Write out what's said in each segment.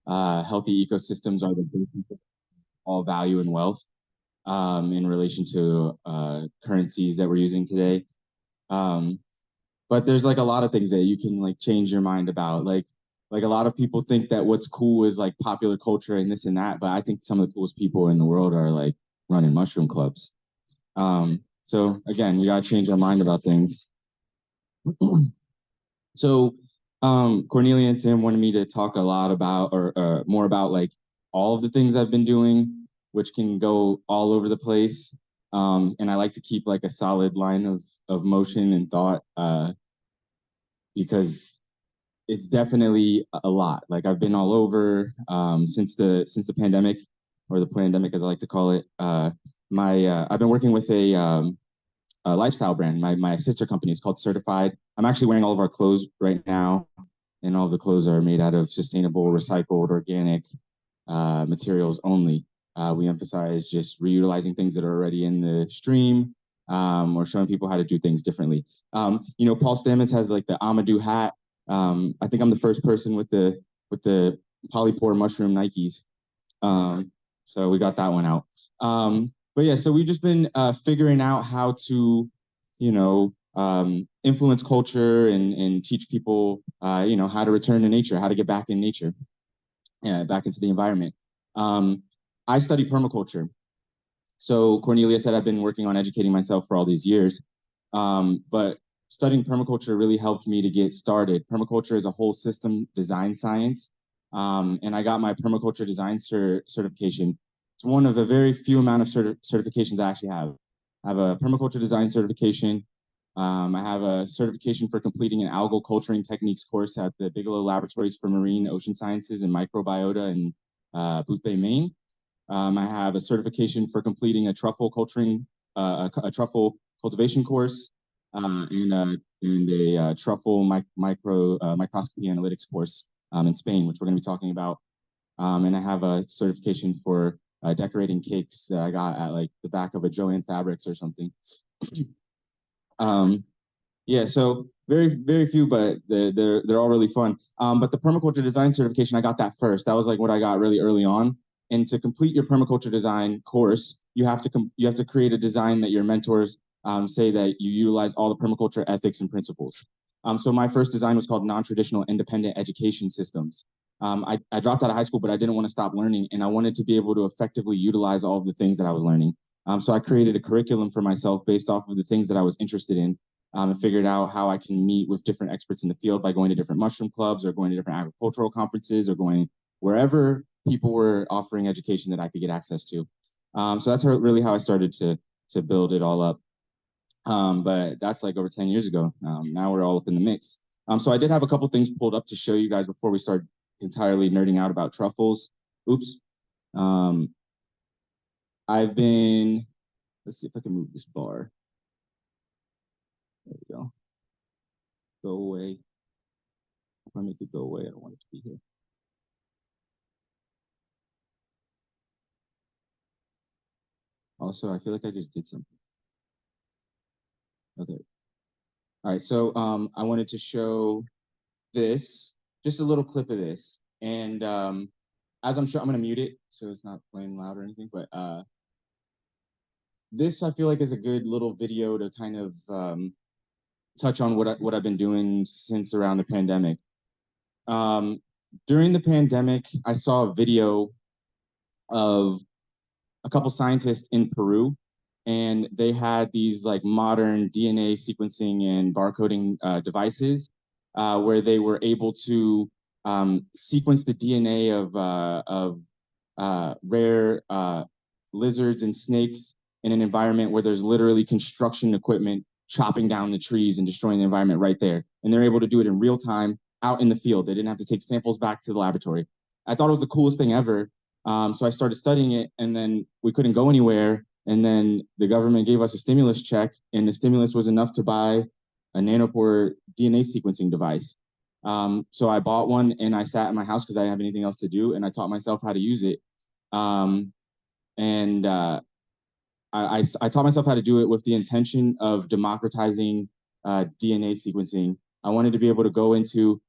healthy ecosystems are the basis of all value and wealth in relation to currencies that we're using today. Um, but there's like a lot of things that you can like change your mind about. Like a lot of people think that what's cool is like popular culture and this and that, but I think some of the coolest people in the world are like running mushroom clubs. So again, we gotta change our mind about things. So Cornelia and Sam wanted me to talk a lot about or more about like all of the things I've been doing, which can go all over the place. And I like to keep like a solid line of motion and thought because it's definitely a lot. Like I've been all over since the pandemic or the pandemic, as I like to call it. I've been working with a lifestyle brand. My sister company is called Certified. I'm actually wearing all of our clothes right now, and all of the clothes are made out of sustainable, recycled, organic materials only. We emphasize just reutilizing things that are already in the stream, or showing people how to do things differently. Paul Stamets has like the Amadou hat. I think I'm the first person with the polypore mushroom Nikes. So we got that one out. But yeah, so we've just been figuring out how to, influence culture and teach people, how to return to nature, how to get back in nature, back into the environment. I study permaculture. So Cornelia said I've been working on educating myself for all these years, but studying permaculture really helped me to get started. Permaculture is a whole system design science, and I got my permaculture design certification. It's one of the very few amount of certifications I actually have. I have a permaculture design certification. I have a certification for completing an algal culturing techniques course at the Bigelow Laboratories for Marine Ocean Sciences and Microbiota in Boothbay, Maine. I have a certification for completing a truffle a truffle cultivation course, and a truffle microscopy analytics course in Spain, which we're going to be talking about. And I have a certification for decorating cakes that I got at like the back of a Joanne Fabrics or something. Yeah, so very, very few, but they're all really fun. But the permaculture design certification, I got that first. That was like what I got really early on. And to complete your permaculture design course, you have to create a design that your mentors say that you utilize all the permaculture ethics and principles. So my first design was called non-traditional independent education systems. I dropped out of high school, but I didn't want to stop learning, and I wanted to be able to effectively utilize all of the things that I was learning. So I created a curriculum for myself based off of the things that I was interested in, and figured out how I can meet with different experts in the field by going to different mushroom clubs or going to different agricultural conferences or going wherever people were offering education that I could get access to. So that's really how I started to build it all up. But that's like over 10 years ago. Now we're all up in the mix. So I did have a couple things pulled up to show you guys before we start entirely nerding out about truffles. Oops. I've been, let's see if I can move this bar. There we go. Go away. If I make it go away, I don't want it to be here. Also, I feel like I just did something. Okay. All right, so I wanted to show this, just a little clip of this. And as I'm gonna mute it so it's not playing loud or anything, but this I feel like is a good little video to kind of touch on what I've been doing since around the pandemic. During the pandemic, I saw a video of a couple scientists in Peru, and they had these like modern DNA sequencing and barcoding devices where they were able to sequence the DNA of rare lizards and snakes in an environment where there's literally construction equipment chopping down the trees and destroying the environment right there. And they're able to do it in real time out in the field. They didn't have to take samples back to the laboratory. I thought it was the coolest thing ever. So I started studying it, and then we couldn't go anywhere. And then the government gave us a stimulus check, and the stimulus was enough to buy a nanopore DNA sequencing device. So I bought one, and I sat in my house because I didn't have anything else to do, and I taught myself how to use it. I taught myself how to do it with the intention of democratizing DNA sequencing. I wanted to be able to go into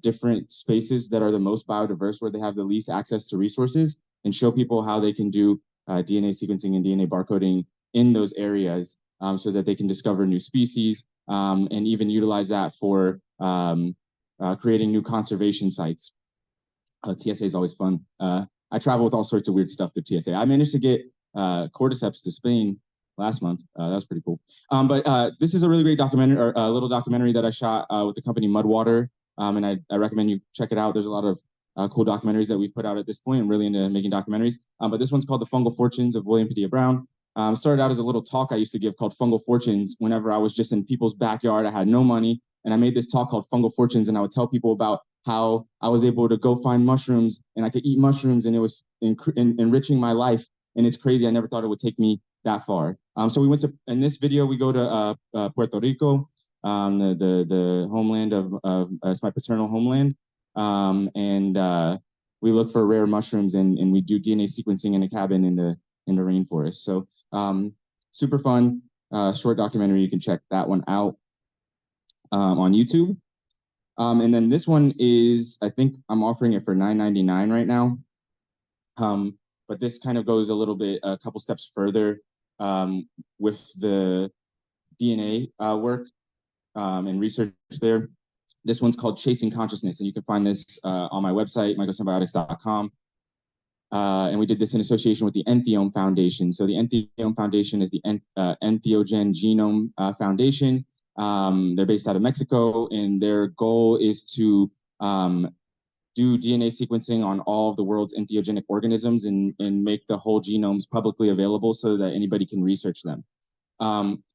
different spaces that are the most biodiverse, where they have the least access to resources, and show people how they can do DNA sequencing and DNA barcoding in those areas, so that they can discover new species, and even utilize that for creating new conservation sites. TSA is always fun. I travel with all sorts of weird stuff through TSA. I managed to get Cordyceps to Spain last month. That was pretty cool. But this is a really great documentary, or a little documentary that I shot with the company Mudwater, and I recommend you check it out. There's a lot of cool documentaries that we've put out at this point. I'm really into making documentaries. But this one's called The Fungal Fortunes of William Padilla-Brown. Started out as a little talk I used to give called Fungal Fortunes whenever I was just in people's backyard. I had no money, and I made this talk called Fungal Fortunes, and I would tell people about how I was able to go find mushrooms and I could eat mushrooms, and it was enriching my life. And it's crazy. I never thought it would take me that far. So we went to, in this video, we go to Puerto Rico, the homeland of it's my paternal homeland. And we look for rare mushrooms, and we do DNA sequencing in a cabin in the rainforest. So super fun, short documentary. You can check that one out on YouTube. And then this one is, I think I'm offering it for $9.99 right now. But this kind of goes a couple steps further with the DNA work and research there. This one's called Chasing Consciousness, and you can find this on my website, mycosymbiotics.com. And we did this in association with the Entheome Foundation. So the Entheome Foundation is the Entheogen Genome Foundation. They're based out of Mexico, and their goal is to do DNA sequencing on all of the world's entheogenic organisms and make the whole genomes publicly available so that anybody can research them.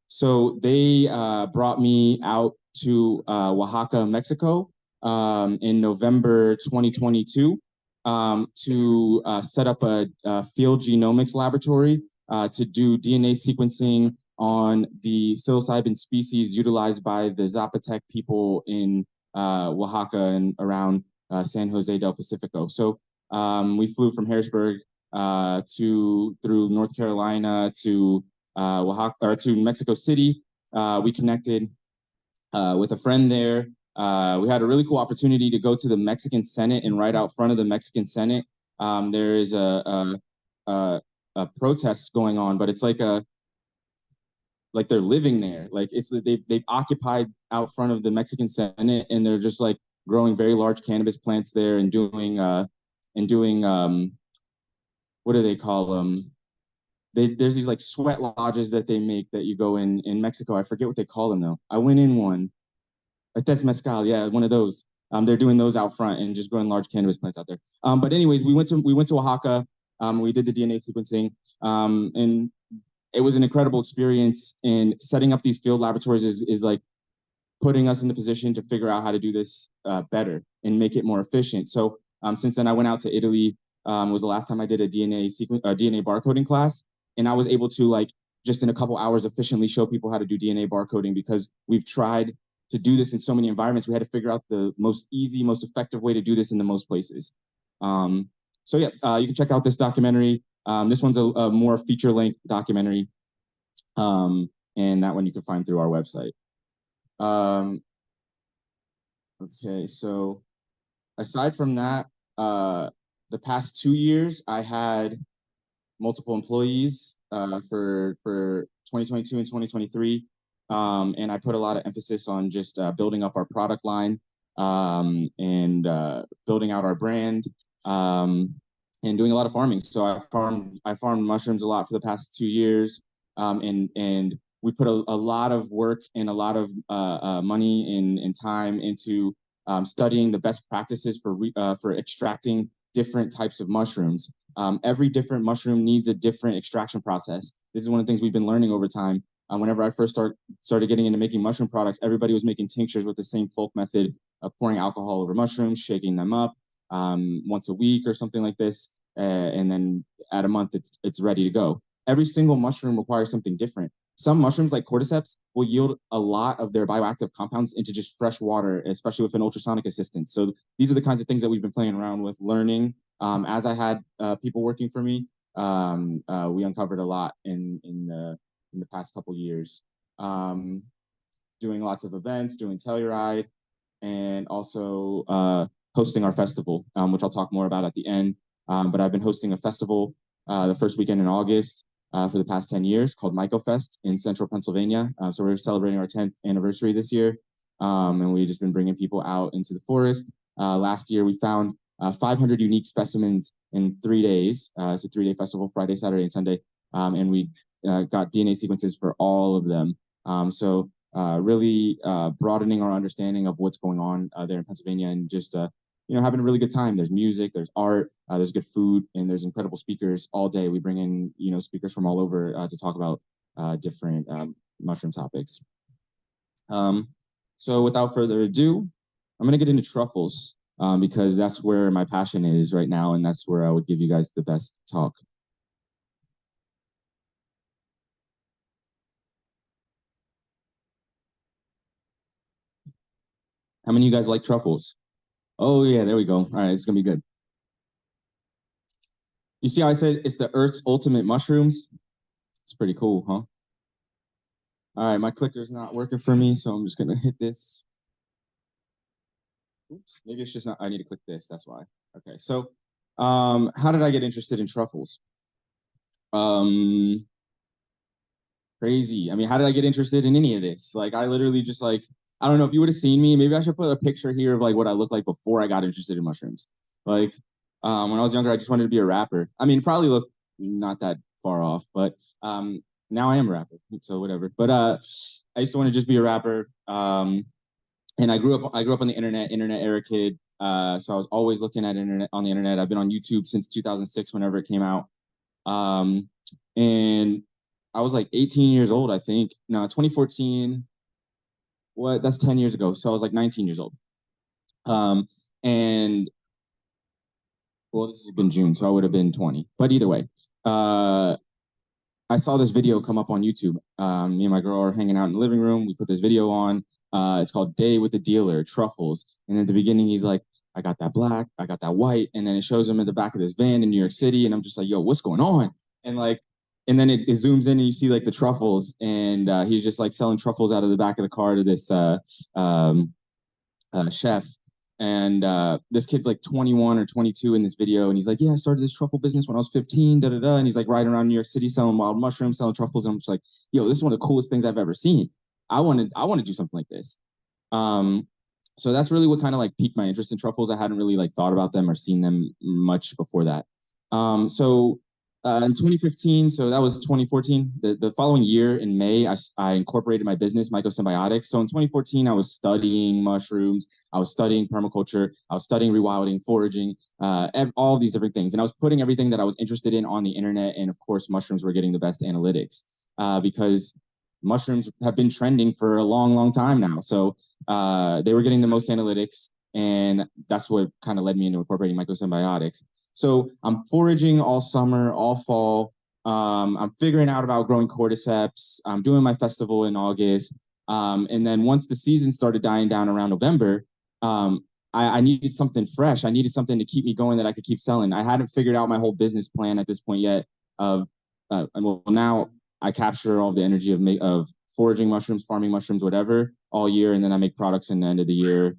So they brought me out to Oaxaca, Mexico in November 2022 to set up a field genomics laboratory to do DNA sequencing on the psilocybin species utilized by the Zapotec people in Oaxaca and around San Jose del Pacifico. So we flew from Harrisburg through North Carolina to Oaxaca, or to Mexico City. We connected with a friend there. We had a really cool opportunity to go to the Mexican Senate, and right out front of the Mexican Senate, there is a protest going on, but it's like they're living there. Like they've occupied out front of the Mexican Senate, and they're just like growing very large cannabis plants there and doing what do they call them? There's these like sweat lodges that they make that you go in Mexico. I forget what they call them though. I went in one. Tes Mezcal, yeah, one of those. They're doing those out front and just growing large cannabis plants out there. But anyways, we went to Oaxaca. We did the DNA sequencing, and it was an incredible experience. And setting up these field laboratories is like putting us in the position to figure out how to do this better and make it more efficient. So since then, I went out to Italy. Was the last time I did a DNA barcoding class, and I was able to like just in a couple hours efficiently show people how to do DNA barcoding, because we've tried to do this in so many environments. We had to figure out the most easy, most effective way to do this in the most places. So yeah, you can check out this documentary. This one's a more feature-length documentary, and that one you can find through our website. Okay, so aside from that, the past 2 years, I had multiple employees for 2022 and 2023. And I put a lot of emphasis on just building up our product line and building out our brand and doing a lot of farming. So I farmed mushrooms a lot for the past 2 years, and we put a lot of work and a lot of money and time into studying the best practices for extracting different types of mushrooms. Every different mushroom needs a different extraction process. This is one of the things we've been learning over time. Whenever I first started getting into making mushroom products, everybody was making tinctures with the same folk method of pouring alcohol over mushrooms, shaking them up once a week or something like this, and then at a month it's ready to go. Every single mushroom requires something different. Some mushrooms, like Cordyceps, will yield a lot of their bioactive compounds into just fresh water, especially with an ultrasonic assistance. So these are the kinds of things that we've been playing around with, learning. As I had people working for me, we uncovered a lot in the past couple years, doing lots of events, doing Telluride, and also hosting our festival, which I'll talk more about at the end. But I've been hosting a festival the first weekend in August for the past 10 years called MycoFest in central Pennsylvania. So we're celebrating our 10th anniversary this year. And we've just been bringing people out into the forest. Last year, we found 500 unique specimens in 3 days. It's a 3-day festival, Friday, Saturday, and Sunday. And we got DNA sequences for all of them. So really broadening our understanding of what's going on there in Pennsylvania, and just having a really good time. There's music, there's art, there's good food, and there's incredible speakers all day. We bring in speakers from all over to talk about different mushroom topics. So without further ado, I'm gonna get into truffles because that's where my passion is right now, and that's where I would give you guys the best talk. How many of you guys like truffles? Oh yeah, there we go. All right, it's gonna be good. You see how I said it's the Earth's ultimate mushrooms? It's pretty cool, huh? All right, my clicker's not working for me, so I'm just gonna hit this. Oops, maybe it's just not, I need to click this, that's why. Okay, so how did I get interested in truffles? Um, Crazy. I mean, how did I get interested in any of this? Like, I literally just like, I don't know if you would have seen me. Maybe I should put a picture here of like what I looked like before I got interested in mushrooms. Like, when I was younger, I just wanted to be a rapper. I mean, probably look not that far off, but now I am a rapper, so whatever. But I used to want to just be a rapper. And I grew up on the internet era kid. So I was always looking at internet on the internet. I've been on YouTube since 2006, whenever it came out. Um, and I was like 18 years old, I think. No, 2014. What? That's 10 years ago. So I was like 19 years old. And well, this has been June, so I would have been 20. But either way, I saw this video come up on YouTube. Me and my girl are hanging out in the living room. We put this video on. It's called Day with the Dealer, Truffles. And at the beginning, he's like, I got that black, I got that white. And then it shows him in the back of this van in New York City. And I'm just like, yo, what's going on? And like, and then it zooms in and you see like the truffles. And he's just like selling truffles out of the back of the car to this chef. And this kid's like 21 or 22 in this video, and he's like, "Yeah, I started this truffle business when I was 15." Da da da. And he's like riding around New York City selling wild mushrooms, selling truffles. And I'm just like, "Yo, this is one of the coolest things I've ever seen. I want to do something like this." Um, so that's really what kind of like piqued my interest in truffles. I hadn't really like thought about them or seen them much before that. So in 2015, so that was 2014. The following year in May, I incorporated my business, Mycosymbiotics. So in 2014, I was studying mushrooms, I was studying permaculture, I was studying rewilding, foraging, all these different things. And I was putting everything that I was interested in on the internet. And of course, mushrooms were getting the best analytics because mushrooms have been trending for a long, long time now. So they were getting the most analytics. And that's what kind of led me into incorporating Mycosymbiotics. So I'm foraging all summer, all fall. I'm figuring out about growing cordyceps. I'm doing my festival in August. And then once the season started dying down around November, I needed something fresh. I needed something to keep me going that I could keep selling. I hadn't figured out my whole business plan at this point yet. Well, now I capture all the energy of foraging mushrooms, farming mushrooms, whatever, all year, and then I make products in the end of the year,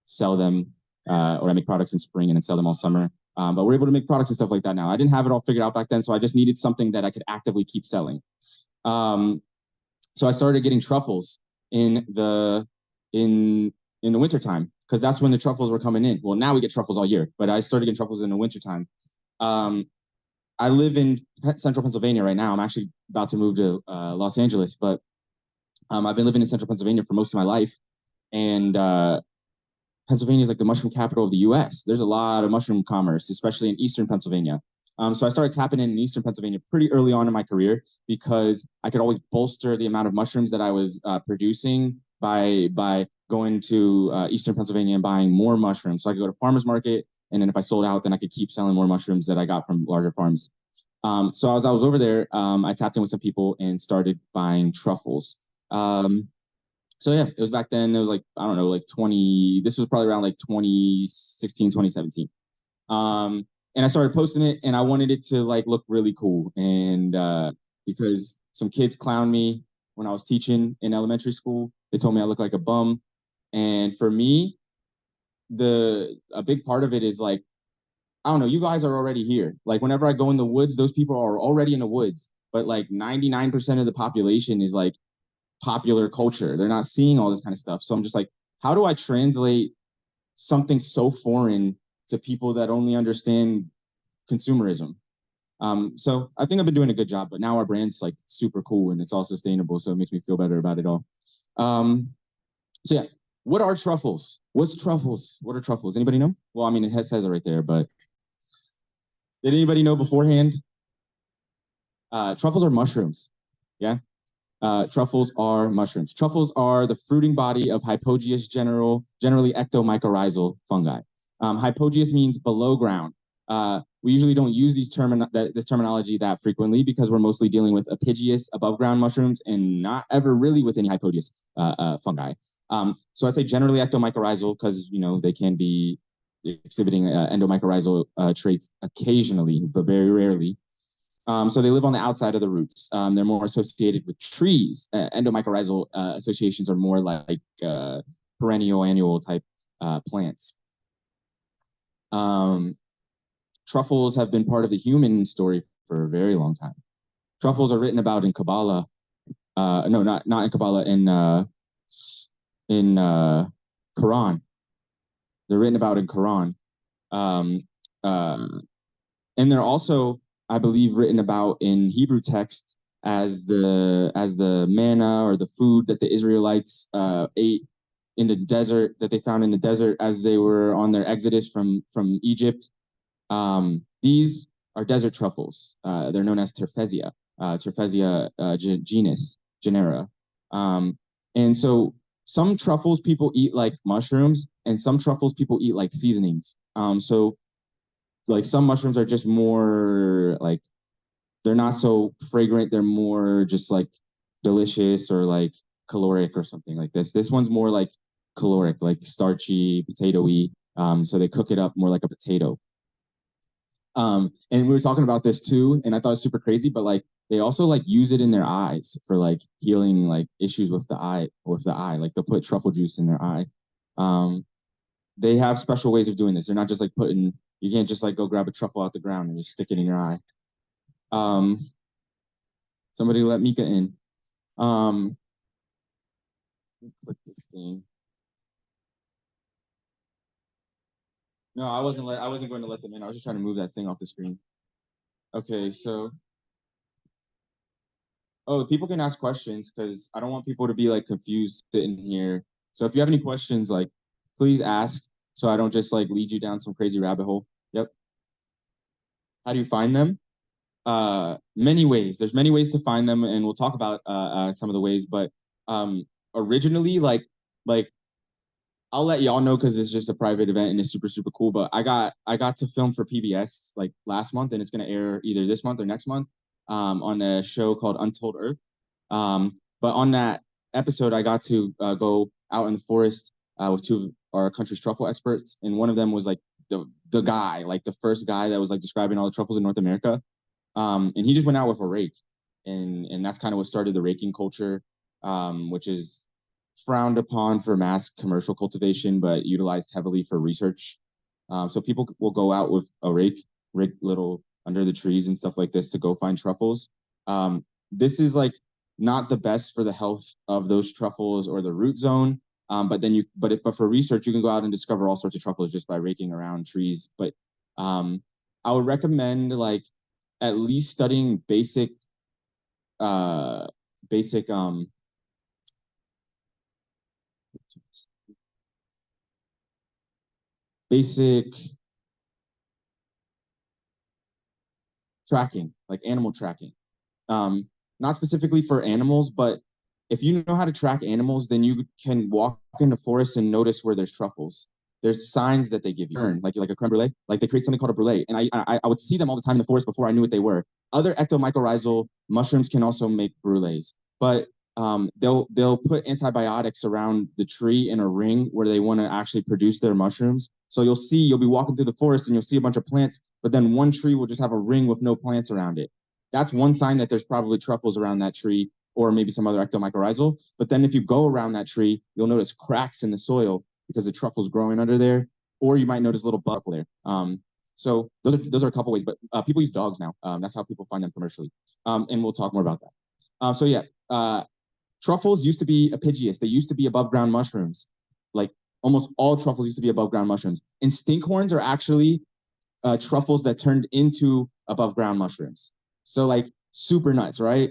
sell them, or I make products in spring and then sell them all summer. But we're able to make products and stuff like that now. I didn't have it all figured out back then, so I just needed something that I could actively keep selling. So I started getting truffles in the wintertime because that's when the truffles were coming in. Well, now we get truffles all year, but I started getting truffles in the wintertime. I live in central Pennsylvania right now. I'm actually about to move to Los Angeles, but I've been living in central Pennsylvania for most of my life. And Pennsylvania is like the mushroom capital of the US. There's a lot of mushroom commerce, especially in eastern Pennsylvania. So I started tapping in eastern Pennsylvania pretty early on in my career because I could always bolster the amount of mushrooms that I was producing by going to eastern Pennsylvania and buying more mushrooms. So I could go to farmers market, and then if I sold out, then I could keep selling more mushrooms that I got from larger farms. So as I was over there, I tapped in with some people and started buying truffles. So yeah, it was back then. It was like, I don't know, like 20, this was probably around like 2016, 2017. And I started posting it, and I wanted it to like look really cool. And because some kids clowned me when I was teaching in elementary school, they told me I looked like a bum. And for me, a big part of it is like, I don't know, you guys are already here. Like whenever I go in the woods, those people are already in the woods. But like 99% of the population is like popular culture. They're not seeing all this kind of stuff. So I'm just like, how do I translate something so foreign to people that only understand consumerism? So I think I've been doing a good job, but now our brand's like super cool and it's all sustainable. So it makes me feel better about it all. So yeah, what are truffles? What's truffles? What are truffles? Anybody know? Well, I mean, it says it right there, but did anybody know beforehand? Truffles are mushrooms. Yeah. Truffles are mushrooms. Truffles are the fruiting body of hypogeous generally ectomycorrhizal fungi. Hypogeous means below ground. We usually don't use this terminology that frequently because we're mostly dealing with epigeous above ground mushrooms and not ever really with any hypogeous fungi. So I say generally ectomycorrhizal because they can be exhibiting endomycorrhizal traits occasionally, but very rarely. So they live on the outside of the roots. They're more associated with trees. Endomycorrhizal associations are more like perennial annual type plants. Truffles have been part of the human story for a very long time. Truffles are written about in Kabbalah. No, not in Kabbalah, in Quran. They're written about in Quran. And they're also, I believe, written about in Hebrew texts as the manna or the food that the Israelites ate in the desert, that they found in the desert as they were on their exodus from Egypt. These are desert truffles. They're known as Terfezia, genera. And so some truffles people eat like mushrooms, and some truffles people eat like seasonings. So like some mushrooms are just more like, they're not so fragrant. They're more just like delicious or like caloric or something like this. This one's more like caloric, like starchy, potatoey. So they cook it up more like a potato. And we were talking about this too, and I thought it was super crazy, but like they also like use it in their eyes for like healing like issues with the eye. Like they'll put truffle juice in their eye. They have special ways of doing this. They're not just like you can't just like go grab a truffle out the ground and just stick it in your eye. Somebody let Mika in. Click this thing. No, I wasn't going to let them in. I was just trying to move that thing off the screen. Okay, so people can ask questions because I don't want people to be like confused sitting here. So if you have any questions, like please ask so I don't just like lead you down some crazy rabbit hole. Yep. How do you find them? Many ways. There's many ways to find them, and we'll talk about some of the ways. But originally, like I'll let y'all know because it's just a private event and it's super super cool. But I got to film for PBS like last month, and it's gonna air either this month or next month on a show called Untold Earth. But on that episode, I got to go out in the forest with two of our country's truffle experts, and one of them was like the guy, like the first guy that was like describing all the truffles in North America. And he just went out with a rake, and that's kind of what started the raking culture, which is frowned upon for mass commercial cultivation, but utilized heavily for research. So people will go out with a rake little under the trees and stuff like this to go find truffles. This is like not the best for the health of those truffles or the root zone. But for research, you can go out and discover all sorts of truffles just by raking around trees. But I would recommend like at least studying basic tracking, like animal tracking. Not specifically for animals, but if you know how to track animals, then you can walk into forests and notice where there's truffles. There's signs that they give you, like a creme brulee. Like they create something called a brulee, and I would see them all the time in the forest before I knew what they were. Other ectomycorrhizal mushrooms can also make brulees, but they'll put antibiotics around the tree in a ring where they want to actually produce their mushrooms. So you'll be walking through the forest and you'll see a bunch of plants, but then one tree will just have a ring with no plants around it. That's one sign that there's probably truffles around that tree, or maybe some other ectomycorrhizal. But then if you go around that tree, you'll notice cracks in the soil because the truffle's growing under there. or you might notice a little buff there. So those are a couple ways, but people use dogs now. That's how people find them commercially. And we'll talk more about that. So yeah, truffles used to be epigeous. They used to be above ground mushrooms. Like almost all truffles used to be above ground mushrooms. And stinkhorns are actually truffles that turned into above ground mushrooms. So like super nuts, right?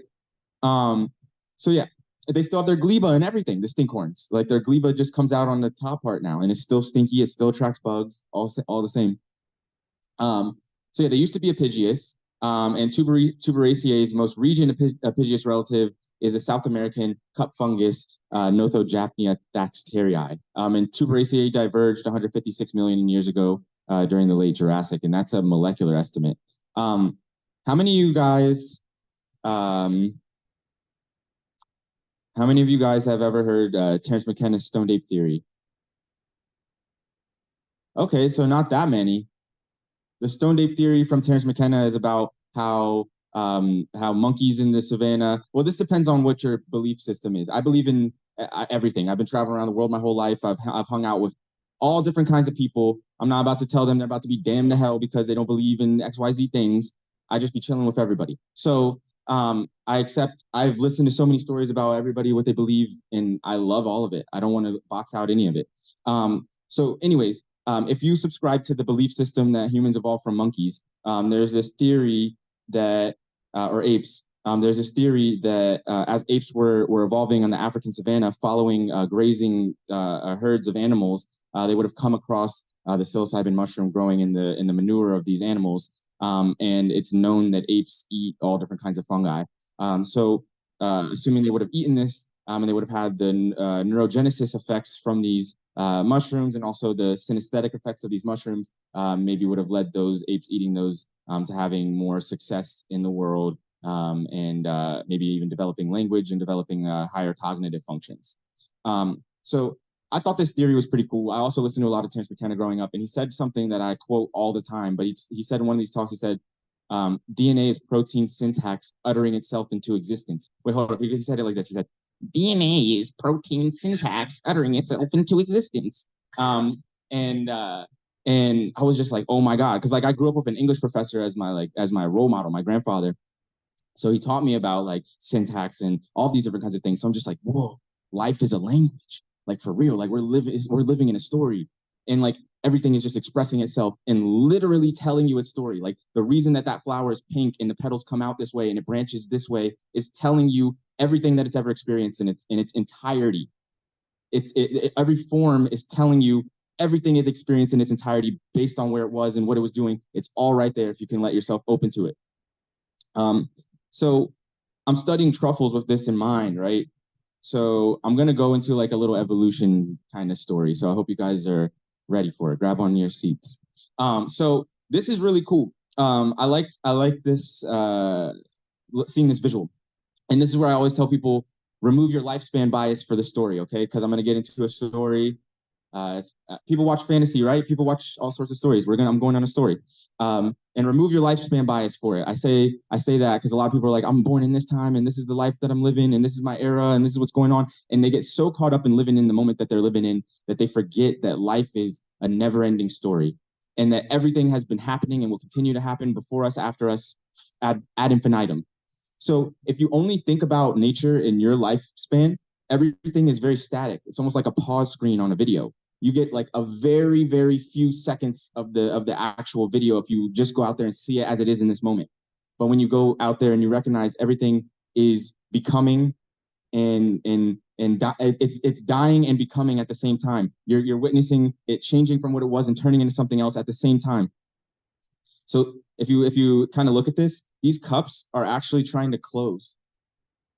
So yeah, they still have their gleba and everything, the stinkhorns. Like their gleba just comes out on the top part now, and it's still stinky. It still attracts bugs, all the same. So yeah, they used to be epigeous. And Tuberaceae's most recent epigeous relative is a South American cup fungus, Nothojapnia thaxterii. And Tuberaceae diverged 156 million years ago during the late Jurassic, and that's a molecular estimate. How many of you guys have ever heard Terence McKenna's stoned ape theory? Okay, so not that many. The stoned ape theory from Terence McKenna is about how monkeys in the savannah. Well, this depends on what your belief system is. I believe in everything. I've been traveling around the world my whole life. I've hung out with all different kinds of people. I'm not about to tell them they're about to be damned to hell because they don't believe in XYZ things. I just be chilling with everybody. So I've listened to so many stories about everybody, what they believe, and I love all of it. I don't want to box out any of it. So anyways, if you subscribe to the belief system that humans evolved from monkeys, there's this theory that, or apes, there's this theory that as apes were evolving on the African savanna, following grazing herds of animals, they would have come across the psilocybin mushroom growing in the manure of these animals. And it's known that apes eat all different kinds of fungi. So assuming they would have eaten this, and they would have had the neurogenesis effects from these mushrooms, and also the synesthetic effects of these mushrooms, maybe would have led those apes eating those to having more success in the world, and maybe even developing language and developing higher cognitive functions. So I thought this theory was pretty cool. I also listened to a lot of Terence McKenna growing up, and he said something that I quote all the time, but he said in one of these talks, he said, DNA is protein syntax uttering itself into existence. Wait, hold on, because he said it like this. He said, DNA is protein syntax uttering itself into existence. And I was just like, oh my God, because like I grew up with an English professor as my role model, my grandfather. So he taught me about like syntax and all these different kinds of things. So I'm just like, whoa, life is a language, like for real. Like we're living in a story, and like everything is just expressing itself and literally telling you its story. Like the reason that flower is pink and the petals come out this way and it branches this way is telling you everything that it's ever experienced in its entirety. Every form is telling you everything it's experienced in its entirety based on where it was and what it was doing. It's all right there if you can let yourself open to it. So I'm studying truffles with this in mind, right? So I'm going to go into like a little evolution kind of story. So I hope you guys are ready for it. Grab on your seats. So this is really cool. I like this, seeing this visual. And this is where I always tell people, remove your lifespan bias for the story, okay? Because I'm going to get into a story. People watch fantasy, right? People watch all sorts of stories. I'm going on a story. And remove your lifespan bias for it. I say that because a lot of people are like, I'm born in this time, and this is the life that I'm living, and this is my era, and this is what's going on. And they get so caught up in living in the moment that they're living in that they forget that life is a never-ending story, and that everything has been happening and will continue to happen before us, after us, ad infinitum. So if you only think about nature in your lifespan, everything is very static. It's almost like a pause screen on a video. You get like a very, very few seconds of the actual video if you just go out there and see it as it is in this moment. But when you go out there and you recognize everything is becoming it's dying and becoming at the same time. You're witnessing it changing from what it was and turning into something else at the same time. So if you kind of look at this, these cups are actually trying to close.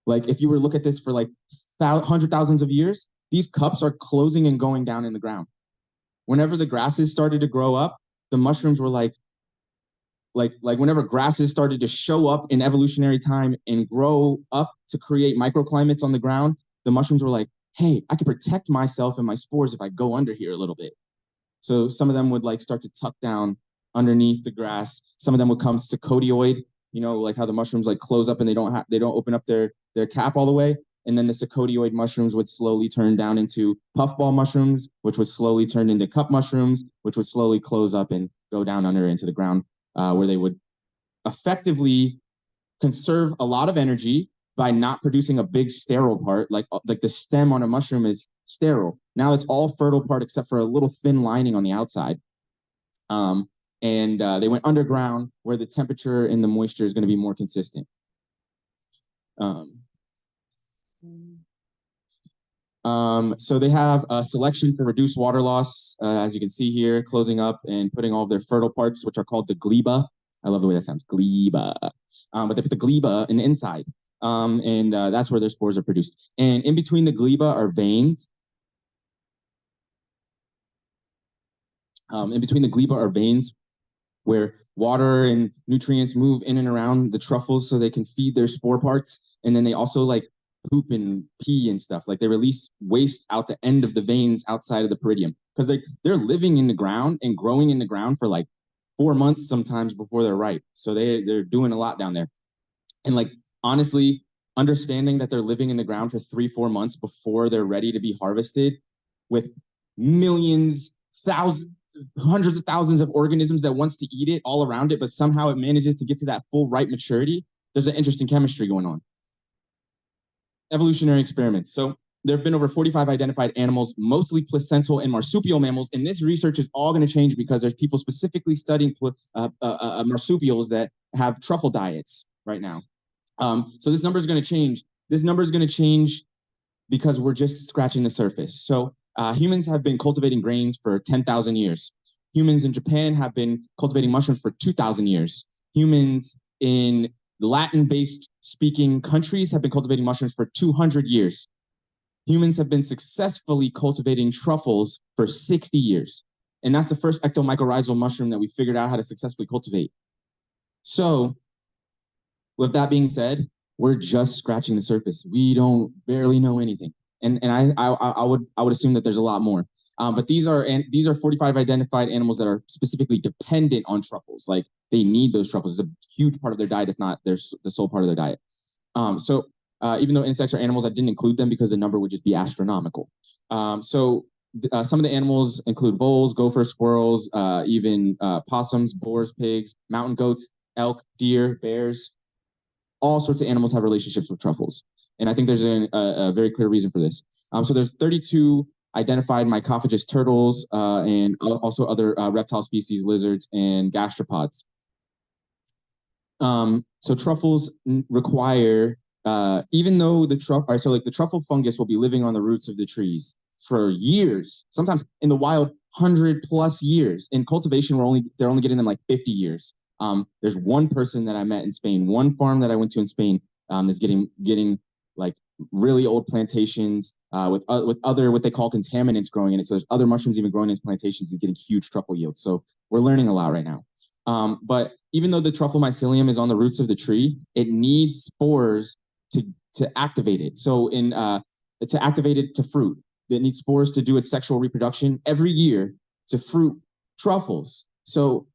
Like if you were to look at this for like hundred thousands of years, these cups are closing and going down in the ground. Whenever the grasses started to grow up, the mushrooms were like whenever grasses started to show up in evolutionary time and grow up to create microclimates on the ground, the mushrooms were like, hey, I can protect myself and my spores if I go under here a little bit. So some of them would like start to tuck down underneath the grass. Some of them would come secotioid, like how the mushrooms like close up and they don't open up their cap all the way. and then the secotioid mushrooms would slowly turn down into puffball mushrooms, which would slowly turn into cup mushrooms, which would slowly close up and go down under into the ground, where they would effectively conserve a lot of energy by not producing a big sterile part. Like the stem on a mushroom is sterile. Now it's all fertile part except for a little thin lining on the outside. And they went underground where the temperature and the moisture is going to be more consistent. So they have a selection for reduced water loss, as you can see here, closing up and putting all of their fertile parts, which are called the gleba. I love the way that sounds, gleba. But they put the gleba in the inside, and that's where their spores are produced. And in between the gleba are veins. In between the gleba are veins where water and nutrients move in and around the truffles so they can feed their spore parts. And then they also like poop and pee and stuff. Like they release waste out the end of the veins outside of the peridium because they're living in the ground and growing in the ground for like 4 months sometimes before they're ripe. So they're doing a lot down there. And like honestly, understanding that they're living in the ground for 3-4 months before they're ready to be harvested with millions, thousands, hundreds of thousands of organisms that wants to eat it all around it, but somehow it manages to get to that full ripe maturity. There's an interesting chemistry going on. Evolutionary experiments. So there have been over 45 identified animals, mostly placental and marsupial mammals. And this research is all going to change because there's people specifically studying marsupials that have truffle diets right now. So this number is going to change. This number is going to change because we're just scratching the surface. So humans have been cultivating grains for 10,000 years. Humans in Japan have been cultivating mushrooms for 2,000 years. Humans in Latin-based speaking countries have been cultivating mushrooms for 200 years. Humans have been successfully cultivating truffles for 60 years. And that's the first ectomycorrhizal mushroom that we figured out how to successfully cultivate. So with that being said, we're just scratching the surface. We don't barely know anything. And I would assume that there's a lot more. But these are 45 identified animals that are specifically dependent on truffles. Like they need those truffles. It's a huge part of their diet, if not the sole part of their diet. So even though insects are animals, I didn't include them because the number would just be astronomical. Some of the animals include voles, gophers, squirrels, even possums, boars, pigs, mountain goats, elk, deer, bears. All sorts of animals have relationships with truffles. And I think there's a very clear reason for this. So there's 32 identified mycophagous turtles and also other reptile species, lizards, and gastropods. So truffles require, even though the truffle fungus will be living on the roots of the trees for years, sometimes in the wild, 100+ years. In cultivation, they're only getting them like 50 years. There's one person that I met in Spain, one farm that I went to in Spain, that's getting like really old plantations with other what they call contaminants growing in it. So there's other mushrooms even growing in these plantations and getting huge truffle yields. So we're learning a lot right now. But even though the truffle mycelium is on the roots of the tree, it needs spores to activate it. So to activate it to fruit, it needs spores to do its sexual reproduction every year to fruit truffles. So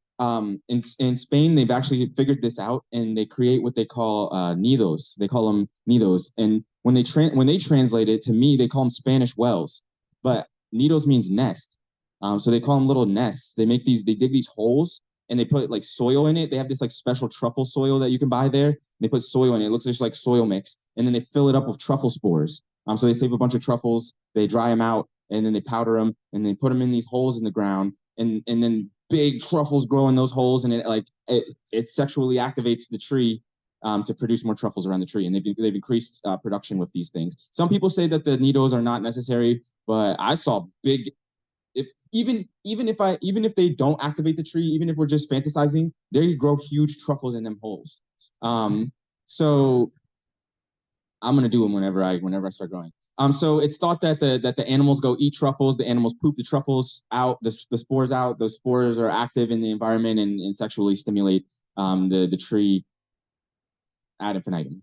in Spain, they've actually figured this out, and they create what they call nidos. They call them nidos, and when they translate it to me, they call them Spanish wells. But nidos means nest, so they call them little nests. They dig these holes, and they put like soil in it. They have this like special truffle soil that you can buy there. They put soil in it. It looks just like soil mix, and then they fill it up with truffle spores. So they save a bunch of truffles, they dry them out, and then they powder them, and they put them in these holes in the ground, and then big truffles grow in those holes, and it sexually activates the tree to produce more truffles around the tree. And they've increased production with these things. Some people say that the nidos are not necessary, but I saw big. Even if they don't activate the tree, even if we're just fantasizing, they grow huge truffles in them holes. So I'm gonna do them whenever I start growing. So it's thought that the animals go eat truffles, the animals poop the truffles out, the spores out. Those spores are active in the environment and sexually stimulate the tree ad infinitum.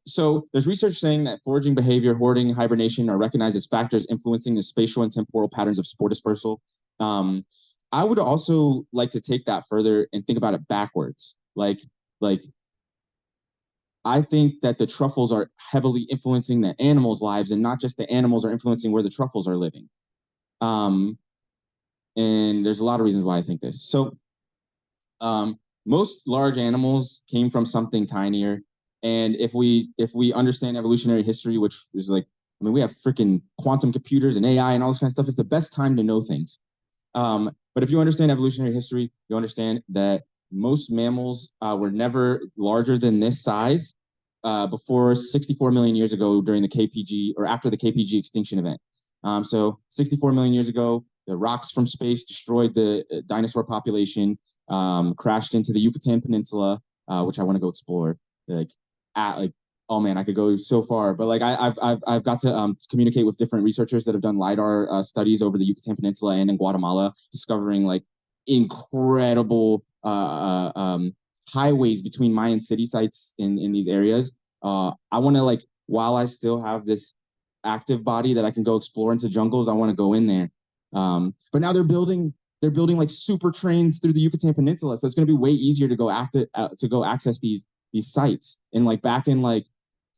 So there's research saying that foraging behavior, hoarding, hibernation are recognized as factors influencing the spatial and temporal patterns of spore dispersal. I would also like to take that further and think about it backwards. Like I think that the truffles are heavily influencing the animals' lives, and not just the animals are influencing where the truffles are living. Um, and there's a lot of reasons why I think this. So most large animals came from something tinier. And if we understand evolutionary history, which is like, I mean, we have freaking quantum computers and AI and all this kind of stuff. It's the best time to know things. But if you understand evolutionary history, you understand that most mammals were never larger than this size before 64 million years ago during the KPG or after the KPG extinction event. So 64 million years ago, the rocks from space destroyed the dinosaur population, crashed into the Yucatan Peninsula, which I want to go explore. Like oh man, I could go so far, but like I've got to communicate with different researchers that have done lidar studies over the Yucatan Peninsula and in Guatemala, discovering like incredible highways between Mayan city sites in these areas. I want to like while I still have this active body that I can go explore into jungles, I want to go in there. But now they're building like super trains through the Yucatan Peninsula, so it's going to be way easier to go access these sites. And like back in like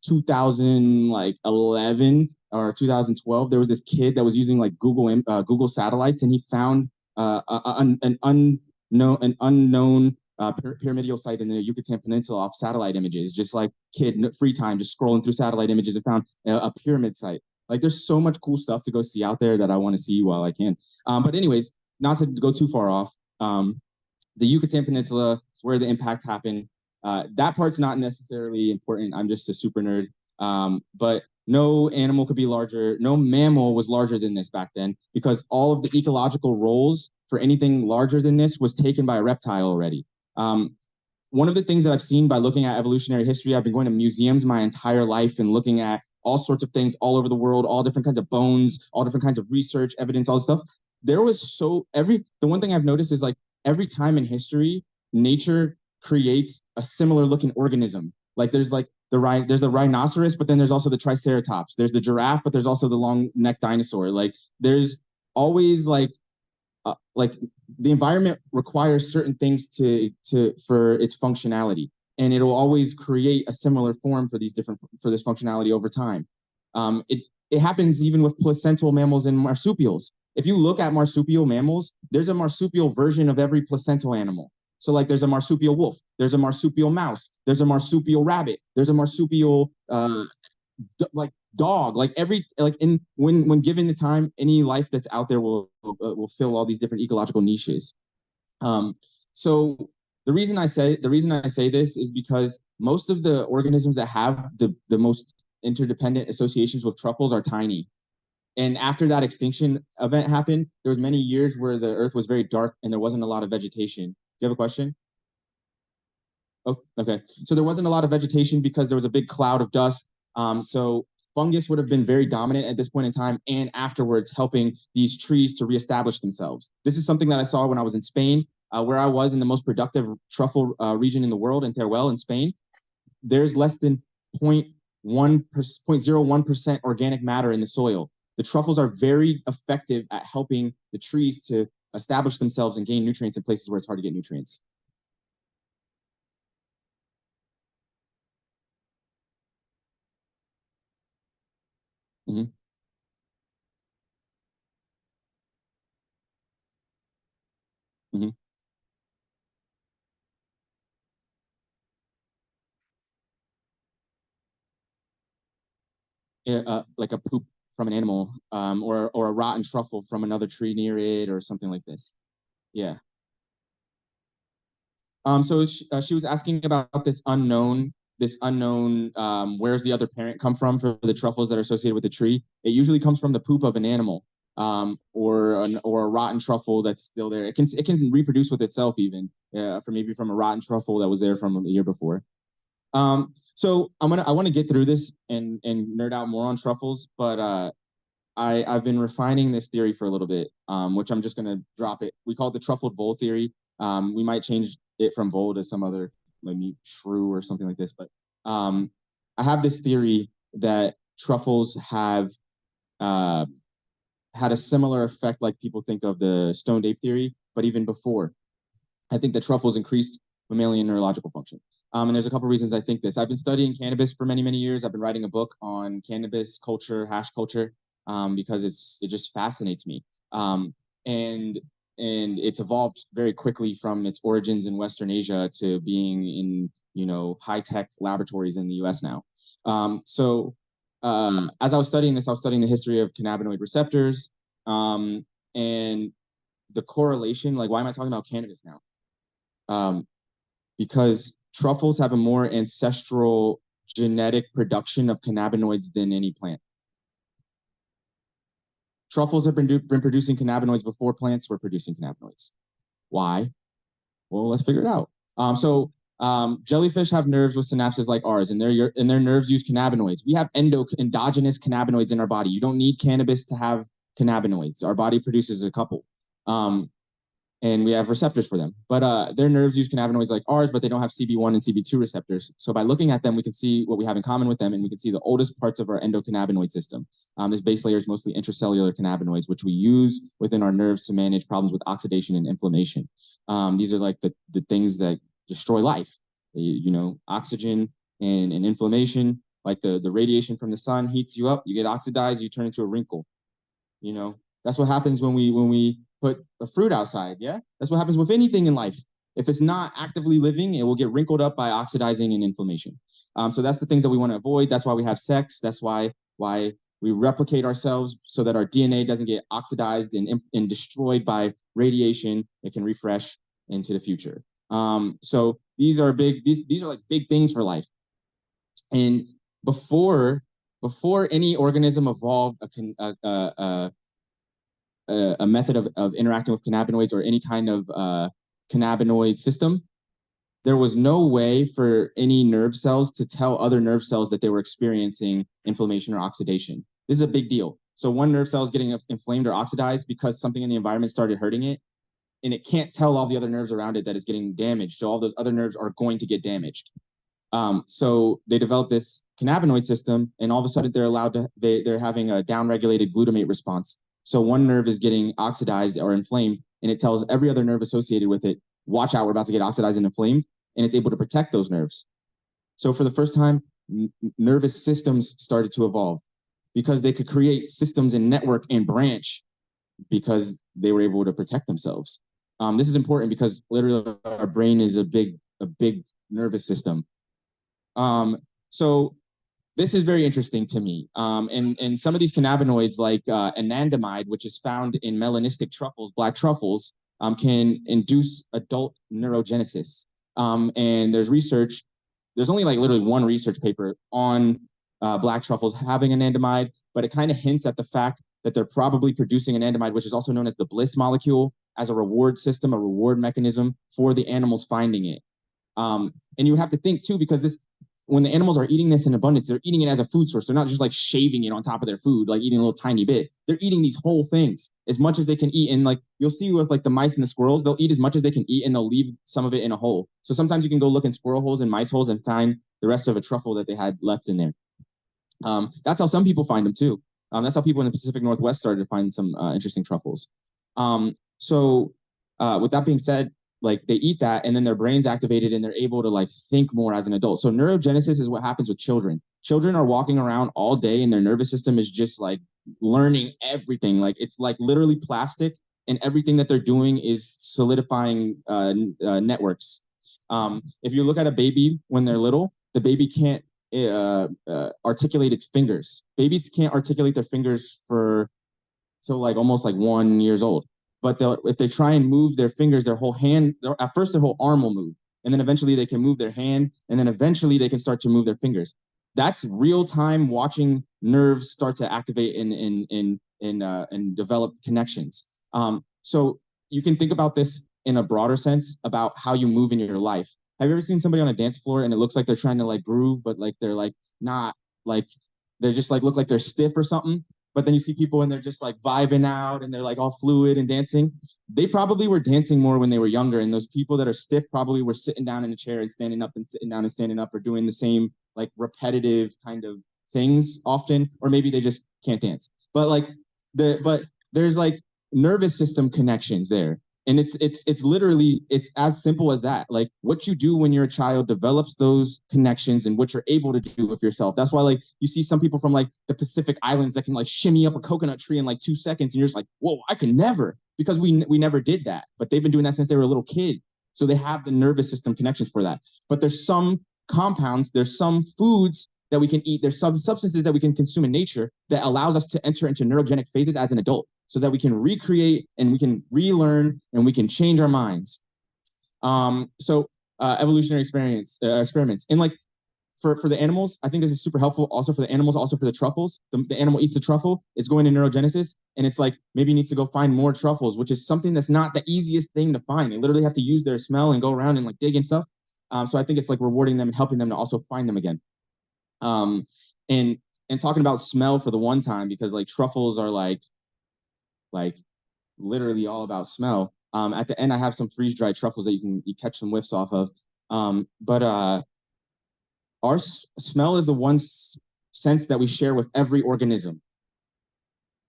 2011 or 2012, there was this kid that was using like Google satellites, and he found an unknown pyramidal site in the Yucatan Peninsula off satellite images. Just like kid free time, just scrolling through satellite images and found a pyramid site. Like there's so much cool stuff to go see out there that I want to see while I can. But anyways, not to go too far off. The Yucatan Peninsula is where the impact happened. That part's not necessarily important. I'm just a super nerd. But no animal could be larger. No mammal was larger than this back then because all of the ecological roles for anything larger than this was taken by a reptile already. One of the things that I've seen by looking at evolutionary history, I've been going to museums my entire life and looking at all sorts of things all over the world, all different kinds of bones, all different kinds of research, evidence, all this stuff. The one thing I've noticed is like every time in history, nature creates a similar looking organism. Like there's the rhinoceros, but then there's also the triceratops. There's the giraffe, but there's also the long neck dinosaur. Like there's always like the environment requires certain things for its functionality, and it'll always create a similar form for this functionality over time. It happens even with placental mammals and marsupials. If you look at marsupial mammals, there's a marsupial version of every placental animal. So like there's a marsupial wolf, there's a marsupial mouse, there's a marsupial rabbit, there's a marsupial like dog. Like every like in when given the time, any life that's out there will fill all these different ecological niches. So the reason I say this is because most of the organisms that have the most interdependent associations with truffles are tiny. And after that extinction event happened, there was many years where the earth was very dark and there wasn't a lot of vegetation. Do you have a question? Oh, okay. So there wasn't a lot of vegetation because there was a big cloud of dust. So fungus would have been very dominant at this point in time and afterwards, helping these trees to reestablish themselves. This is something that I saw when I was in Spain, where I was in the most productive truffle region in the world, in Teruel in Spain. There's less than 0.01% organic matter in the soil. The truffles are very effective at helping the trees to establish themselves and gain nutrients in places where it's hard to get nutrients. Mm-hmm. Mm-hmm. Like a poop from an animal, or a rotten truffle from another tree near it, or something like this. Yeah. So she was asking about this unknown. Where's the other parent come from for the truffles that are associated with the tree? It usually comes from the poop of an animal, or a rotten truffle that's still there. It can reproduce with itself even, from a rotten truffle that was there from the year before. So I want to get through this and nerd out more on truffles, but I've been refining this theory for a little bit, which I'm just gonna drop it. We call it the truffled vole theory. We might change it from vole to some other like shrew or something like this, but I have this theory that truffles have uh, had a similar effect, like people think of the stoned ape theory, but even before. I think that truffles increased mammalian neurological function. And there's a couple reasons I think this. I've been studying cannabis for many, many years. I've been writing a book on cannabis culture, hash culture, because it just fascinates me. Um, and and it's evolved very quickly from its origins in Western Asia to being in, high tech laboratories in the U.S. now. As I was studying this, I was studying the history of cannabinoid receptors, and the correlation. Like, why am I talking about cannabis now? Because truffles have a more ancestral genetic production of cannabinoids than any plant. Truffles have been producing cannabinoids before plants were producing cannabinoids. Why? Well, let's figure it out. Jellyfish have nerves with synapses like ours, and their nerves use cannabinoids. We have endogenous cannabinoids in our body. You don't need cannabis to have cannabinoids. Our body produces a couple. And we have receptors for them. But their nerves use cannabinoids like ours, but they don't have CB1 and CB2 receptors. So by looking at them, we can see what we have in common with them, and we can see the oldest parts of our endocannabinoid system. This base layer is mostly intracellular cannabinoids, which we use within our nerves to manage problems with oxidation and inflammation. These are like the things that destroy life. Oxygen and inflammation, like the radiation from the sun heats you up, you get oxidized, you turn into a wrinkle. That's what happens when we put a fruit outside. Yeah, that's what happens with anything in life. If it's not actively living, it will get wrinkled up by oxidizing and inflammation. So that's the things that we want to avoid. That's why we have sex. That's why we replicate ourselves so that our DNA doesn't get oxidized and destroyed by radiation. It can refresh into the future. So these are like big things for life. And before any organism evolved a method of interacting with cannabinoids or any kind of cannabinoid system, there was no way for any nerve cells to tell other nerve cells that they were experiencing inflammation or oxidation. This is a big deal. So one nerve cell is getting inflamed or oxidized because something in the environment started hurting it, and it can't tell all the other nerves around it that it's getting damaged. So all those other nerves are going to get damaged. So they developed this cannabinoid system, and all of a sudden they're having a downregulated glutamate response. So one nerve is getting oxidized or inflamed, and it tells every other nerve associated with it, watch out, we're about to get oxidized and inflamed, and it's able to protect those nerves. So for the first time, nervous systems started to evolve because they could create systems and network and branch because they were able to protect themselves. This is important because literally our brain is a big nervous system. So this is very interesting to me. And some of these cannabinoids, like anandamide, which is found in melanistic truffles, black truffles, can induce adult neurogenesis. And there's only like literally one research paper on black truffles having anandamide, but it kind of hints at the fact that they're probably producing anandamide, which is also known as the bliss molecule, as a reward system, a reward mechanism for the animals finding it. And you would have to think too, because when the animals are eating this in abundance, they're eating it as a food source. They're not just like shaving it on top of their food, like eating a little tiny bit. They're eating these whole things as much as they can eat. And like you'll see with like the mice and the squirrels, they'll eat as much as they can eat and they'll leave some of it in a hole. So sometimes you can go look in squirrel holes and mice holes and find the rest of a truffle that they had left in there. That's how some people find them too. That's how people in the Pacific Northwest started to find some interesting truffles. With that being said, like they eat that and then their brain's activated and they're able to like think more as an adult. So neurogenesis is what happens with children. Children are walking around all day and their nervous system is just like learning everything. Like it's like literally plastic, and everything that they're doing is solidifying networks. If you look at a baby when they're little, the baby can't articulate its fingers. Babies can't articulate their fingers till like almost like 1 year old. But if they try and move their fingers, their whole hand, at first their whole arm will move, and then eventually they can move their hand, and then eventually they can start to move their fingers. That's real time watching nerves start to activate and develop connections. So you can think about this in a broader sense about how you move in your life. Have you ever seen somebody on a dance floor and it looks like they're trying to like groove, but like they're like not, like they're just like look like they're stiff or something? But then you see people and they're just like vibing out and they're like all fluid and dancing. They probably were dancing more when they were younger. And those people that are stiff probably were sitting down in a chair and standing up and sitting down and standing up, or doing the same like repetitive kind of things often, or maybe they just can't dance. But there's like nervous system connections there. And it's literally it's as simple as that. Like what you do when you're a child develops those connections and what you're able to do with yourself. That's why like you see some people from like the Pacific Islands that can like shimmy up a coconut tree in like 2 seconds, and you're just like, whoa, I can never, because we never did that. But they've been doing that since they were a little kid. So they have the nervous system connections for that. But there's some compounds, there's some foods that we can eat, there's some substances that we can consume in nature that allows us to enter into neurogenic phases as an adult, so that we can recreate and we can relearn and we can change our minds. Evolutionary experiments. And like for the animals, I think this is super helpful also for the animals, also for the truffles. The animal eats the truffle, it's going to neurogenesis, and it's like maybe needs to go find more truffles, which is something that's not the easiest thing to find. They literally have to use their smell and go around and like dig and stuff. So I think it's like rewarding them and helping them to also find them again. Um, and and talking about smell for the one time, because like truffles are like literally all about smell. At the end, I have some freeze dried truffles that you catch some whiffs off of. But our smell is the one sense that we share with every organism.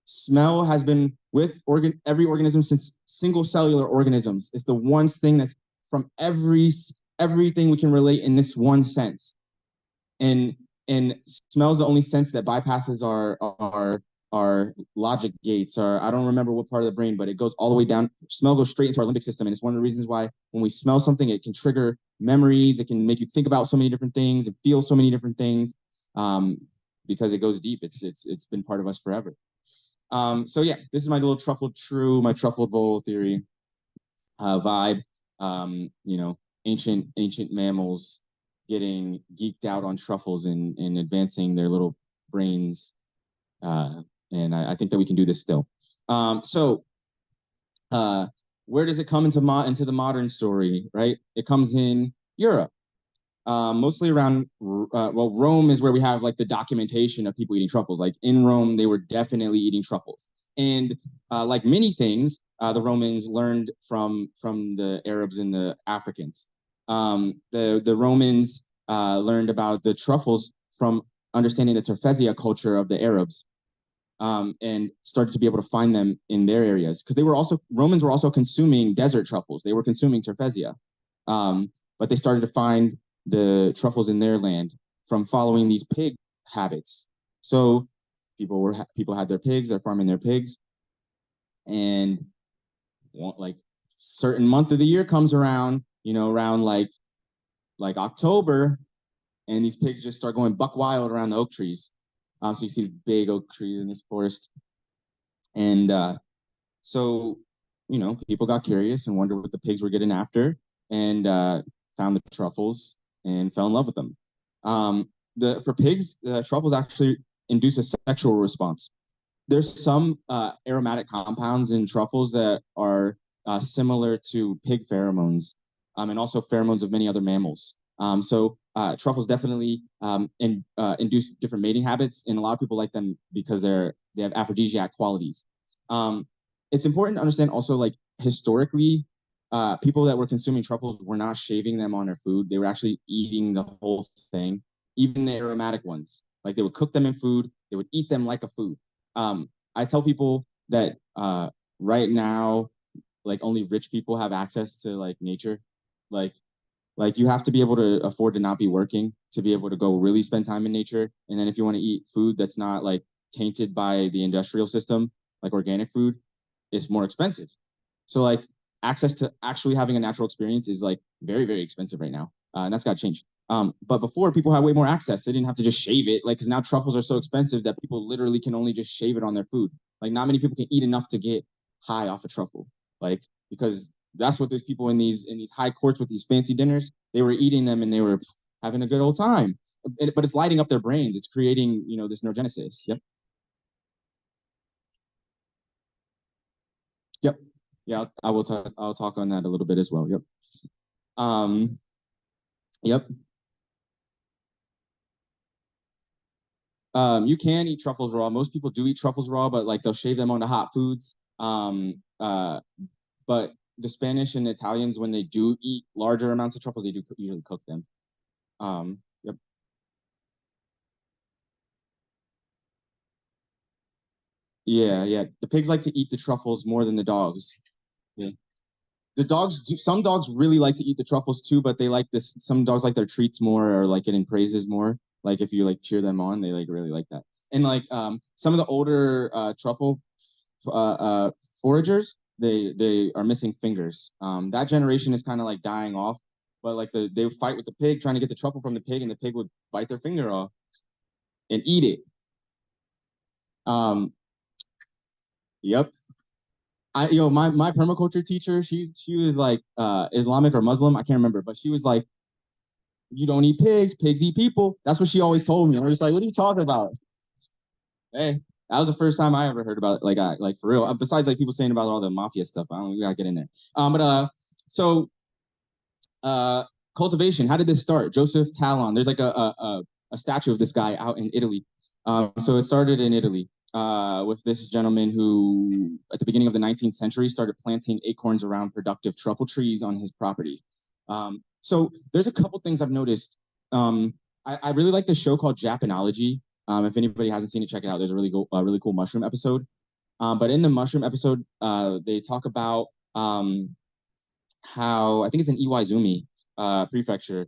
Smell has been with every organism since single cellular organisms. It's the one thing that's from everything we can relate in this one sense. And smell is the only sense that bypasses our logic gates. Or I don't remember what part of the brain, but it goes all the way down. Smell goes straight into our limbic system, and it's one of the reasons why when we smell something, it can trigger memories. It can make you think about so many different things and feel so many different things, because it goes deep. It's been part of us forever. So yeah, this is my little my truffle bowl theory vibe. Ancient mammals getting geeked out on truffles and advancing their little brains. And I think that we can do this still. Where does it come into the modern story, right? It comes in Europe, mostly around, Rome is where we have like the documentation of people eating truffles. Like in Rome, they were definitely eating truffles. And like many things, the Romans learned from the Arabs and the Africans. The Romans learned about the truffles from understanding the Terfezia culture of the Arabs, and started to be able to find them in their areas, because Romans were also consuming desert truffles. They were consuming Terfezia, but they started to find the truffles in their land from following these pig habits. So people had their pigs, they're farming their pigs, and like certain month of the year comes around, around like October, and these pigs just start going buck wild around the oak trees. So you see these big oak trees in this forest, and so people got curious and wondered what the pigs were getting after, and found the truffles and fell in love with them. For pigs, truffles actually induce a sexual response. There's some aromatic compounds in truffles that are similar to pig pheromones, and also pheromones of many other mammals. Truffles definitely induce different mating habits, and a lot of people like them because they have aphrodisiac qualities. It's important to understand also, like historically, people that were consuming truffles were not shaving them on their food. They were actually eating the whole thing, even the aromatic ones. Like they would cook them in food, they would eat them like a food. I tell people that right now, like only rich people have access to like nature. Like you have to be able to afford to not be working to be able to go really spend time in nature. And then if you want to eat food that's not like tainted by the industrial system, like organic food, it's more expensive. So like access to actually having a natural experience is like very, very expensive right now. And that's got to change. But before, people had way more access. They didn't have to just shave it. Like, because now truffles are so expensive that people literally can only just shave it on their food. Like, not many people can eat enough to get high off a truffle. Like, because that's what those people in these high courts with these fancy dinners, they were eating them and they were having a good old time. But it's lighting up their brains. It's creating, this neurogenesis. Yep. Yep. Yeah, I will talk. I'll talk on that a little bit as well. Yep. Um. Yep. You can eat truffles raw. Most people do eat truffles raw, but like they'll shave them onto hot foods. But the Spanish and Italians, when they do eat larger amounts of truffles, they do usually cook them. Yep. Yeah, yeah. The pigs like to eat the truffles more than the dogs. Yeah. The dogs do, some dogs really like to eat the truffles too, but they like this. Some dogs like their treats more or like getting praises more. Like if you like cheer them on, they like really like that. And like some of the older truffle foragers, they are missing fingers. That generation is kind of like dying off. But like they would fight with the pig, trying to get the truffle from the pig, and the pig would bite their finger off and eat it. Um, yep. My permaculture teacher, she was like Islamic or Muslim, I can't remember, but she was like, you don't eat pigs, pigs eat people. That's what she always told me. I was just like, what are you talking about? Hey, that was the first time I ever heard about it, like for real. Besides like people saying about all the mafia stuff, I don't. We gotta get in there. But so uh, cultivation. How did this start? Joseph Talon. There's like a statue of this guy out in Italy. So it started in Italy with this gentleman who, at the beginning of the 19th century, started planting acorns around productive truffle trees on his property. So there's a couple things I've noticed. I really like this show called Japanology. If anybody hasn't seen it, check it out. There's really cool mushroom episode. But in the mushroom episode, they talk about how I think it's in Iwaizumi prefecture.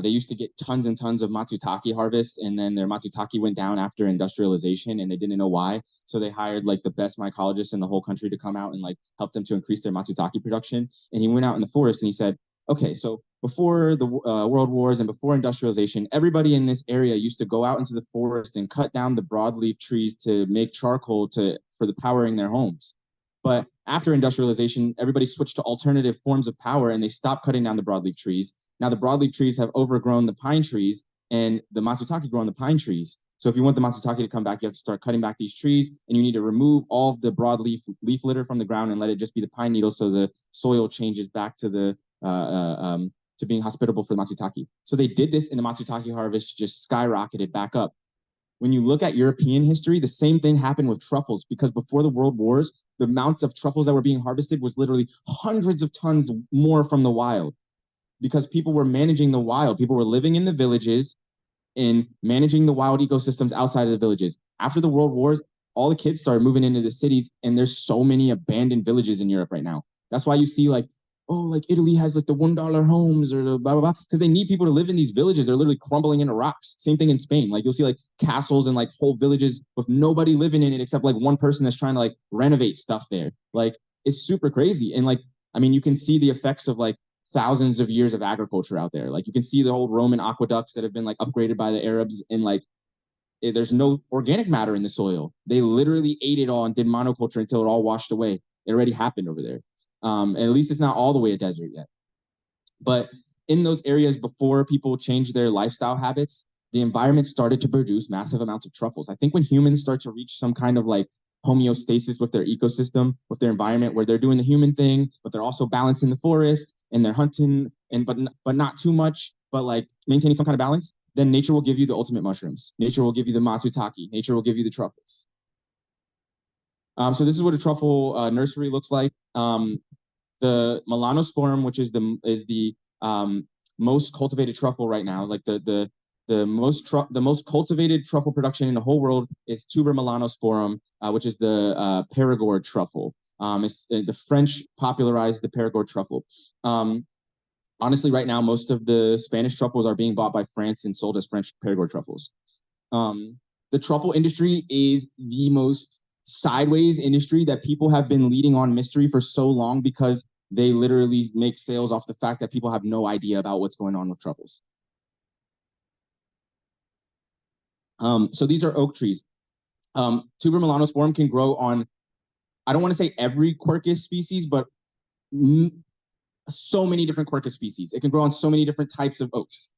They used to get tons and tons of matsutake harvest, and then their matsutake went down after industrialization, and they didn't know why. So they hired like the best mycologists in the whole country to come out and like help them to increase their matsutake production. And he went out in the forest and he said, "Okay, so before the world wars and before industrialization, everybody in this area used to go out into the forest and cut down the broadleaf trees to make charcoal to for the powering their homes. But after industrialization, everybody switched to alternative forms of power and they stopped cutting down the broadleaf trees. Now the broadleaf trees have overgrown the pine trees and the matsutake grow on the pine trees. So if you want the matsutake to come back, you have to start cutting back these trees and you need to remove all of the broadleaf leaf litter from the ground and let it just be the pine needles so the soil changes back to the to being hospitable for the matsutake. So they did this and the matsutake harvest just skyrocketed back up. When you look at European history, the same thing happened with truffles because before the world wars, the amounts of truffles that were being harvested was literally hundreds of tons more from the wild because people were managing the wild. People were living in the villages and managing the wild ecosystems outside of the villages. After the world wars, all the kids started moving into the cities, and there's so many abandoned villages in Europe right now. That's why you see like, oh, like Italy has like the $1 homes or the blah blah blah, because they need people to live in these villages. They're literally crumbling into rocks. Same thing in Spain. Like you'll see like castles and like whole villages with nobody living in it except like one person that's trying to like renovate stuff there. Like it's super crazy. And like, I mean, you can see the effects of like thousands of years of agriculture out there. Like you can see the old Roman aqueducts that have been like upgraded by the Arabs, and like there's no organic matter in the soil. They literally ate it all and did monoculture until it all washed away. It already happened over there. And at least it's not all the way a desert yet. But in those areas before people changed their lifestyle habits, the environment started to produce massive amounts of truffles. I think when humans start to reach some kind of like homeostasis with their ecosystem, with their environment, where they're doing the human thing, but they're also balancing the forest and they're hunting, and but not too much, but like maintaining some kind of balance, then nature will give you the ultimate mushrooms. Nature will give you the matsutake. Nature will give you the truffles. So this is what a truffle nursery looks like. The melanosporum, which is the most cultivated truffle right now, like the most cultivated truffle production in the whole world is tuber melanosporum, which is the Perigord truffle. The French popularized the Perigord truffle. Honestly, right now, most of the Spanish truffles are being bought by France and sold as French Perigord truffles. The truffle industry is the most sideways industry that people have been leading on mystery for so long because they literally make sales off the fact that people have no idea about what's going on with truffles. So these are oak trees. Tuber melanosporum can grow on, I don't want to say every Quercus species, but so many different Quercus species. It can grow on so many different types of oaks.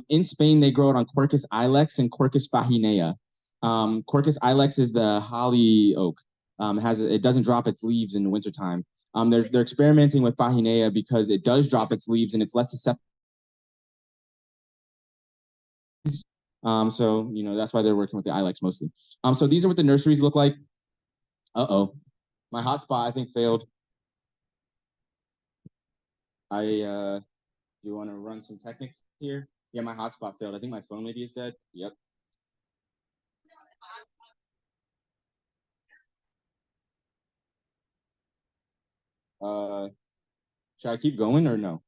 In Spain, they grow it on Quercus ilex and Quercus faginea. Quercus ilex is the holly oak. It doesn't drop its leaves in the wintertime. They're experimenting with faginea because it does drop its leaves and it's less susceptible. So that's why they're working with the ilex mostly. So these are what the nurseries look like. Uh-oh, my hotspot I think failed. Do you want to run some techniques here? Yeah, my hotspot failed. I think my phone maybe is dead. Yep. Uh, Should I keep going or no?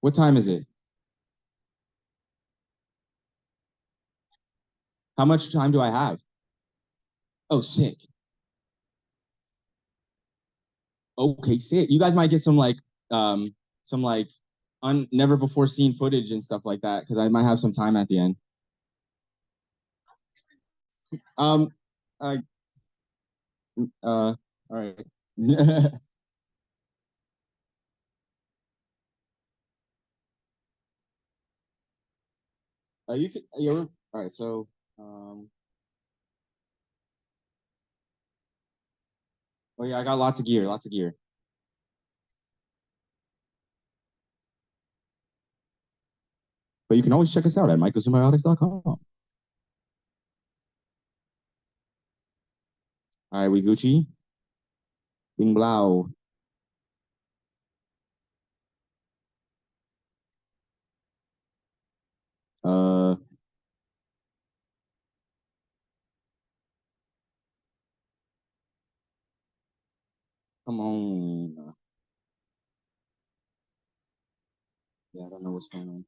What time is it? How much time do I have? Oh, sick. Okay, sick. You guys might get some like never before seen footage and stuff like that because I might have some time at the end. Um, I all right. You could you're all right. So oh yeah, I got lots of gear, lots of gear. But you can always check us out at mycosymbiotix.com. All right, we Gucci, Bing Blau. Uh, come on. Yeah, I don't know what's going on.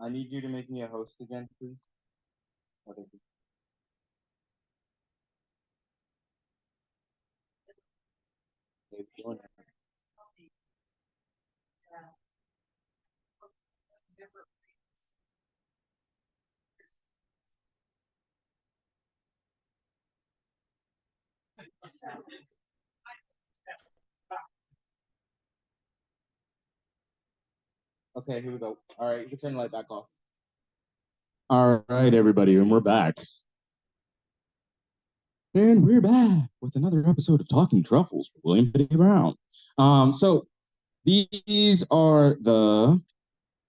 I need you to make me a host again, please. Oh, thank you. Okay, here we go. All right, you can turn the light back off. All right, everybody, and we're back. And we're back with another episode of Talking Truffles with William Padilla-Brown. So these are the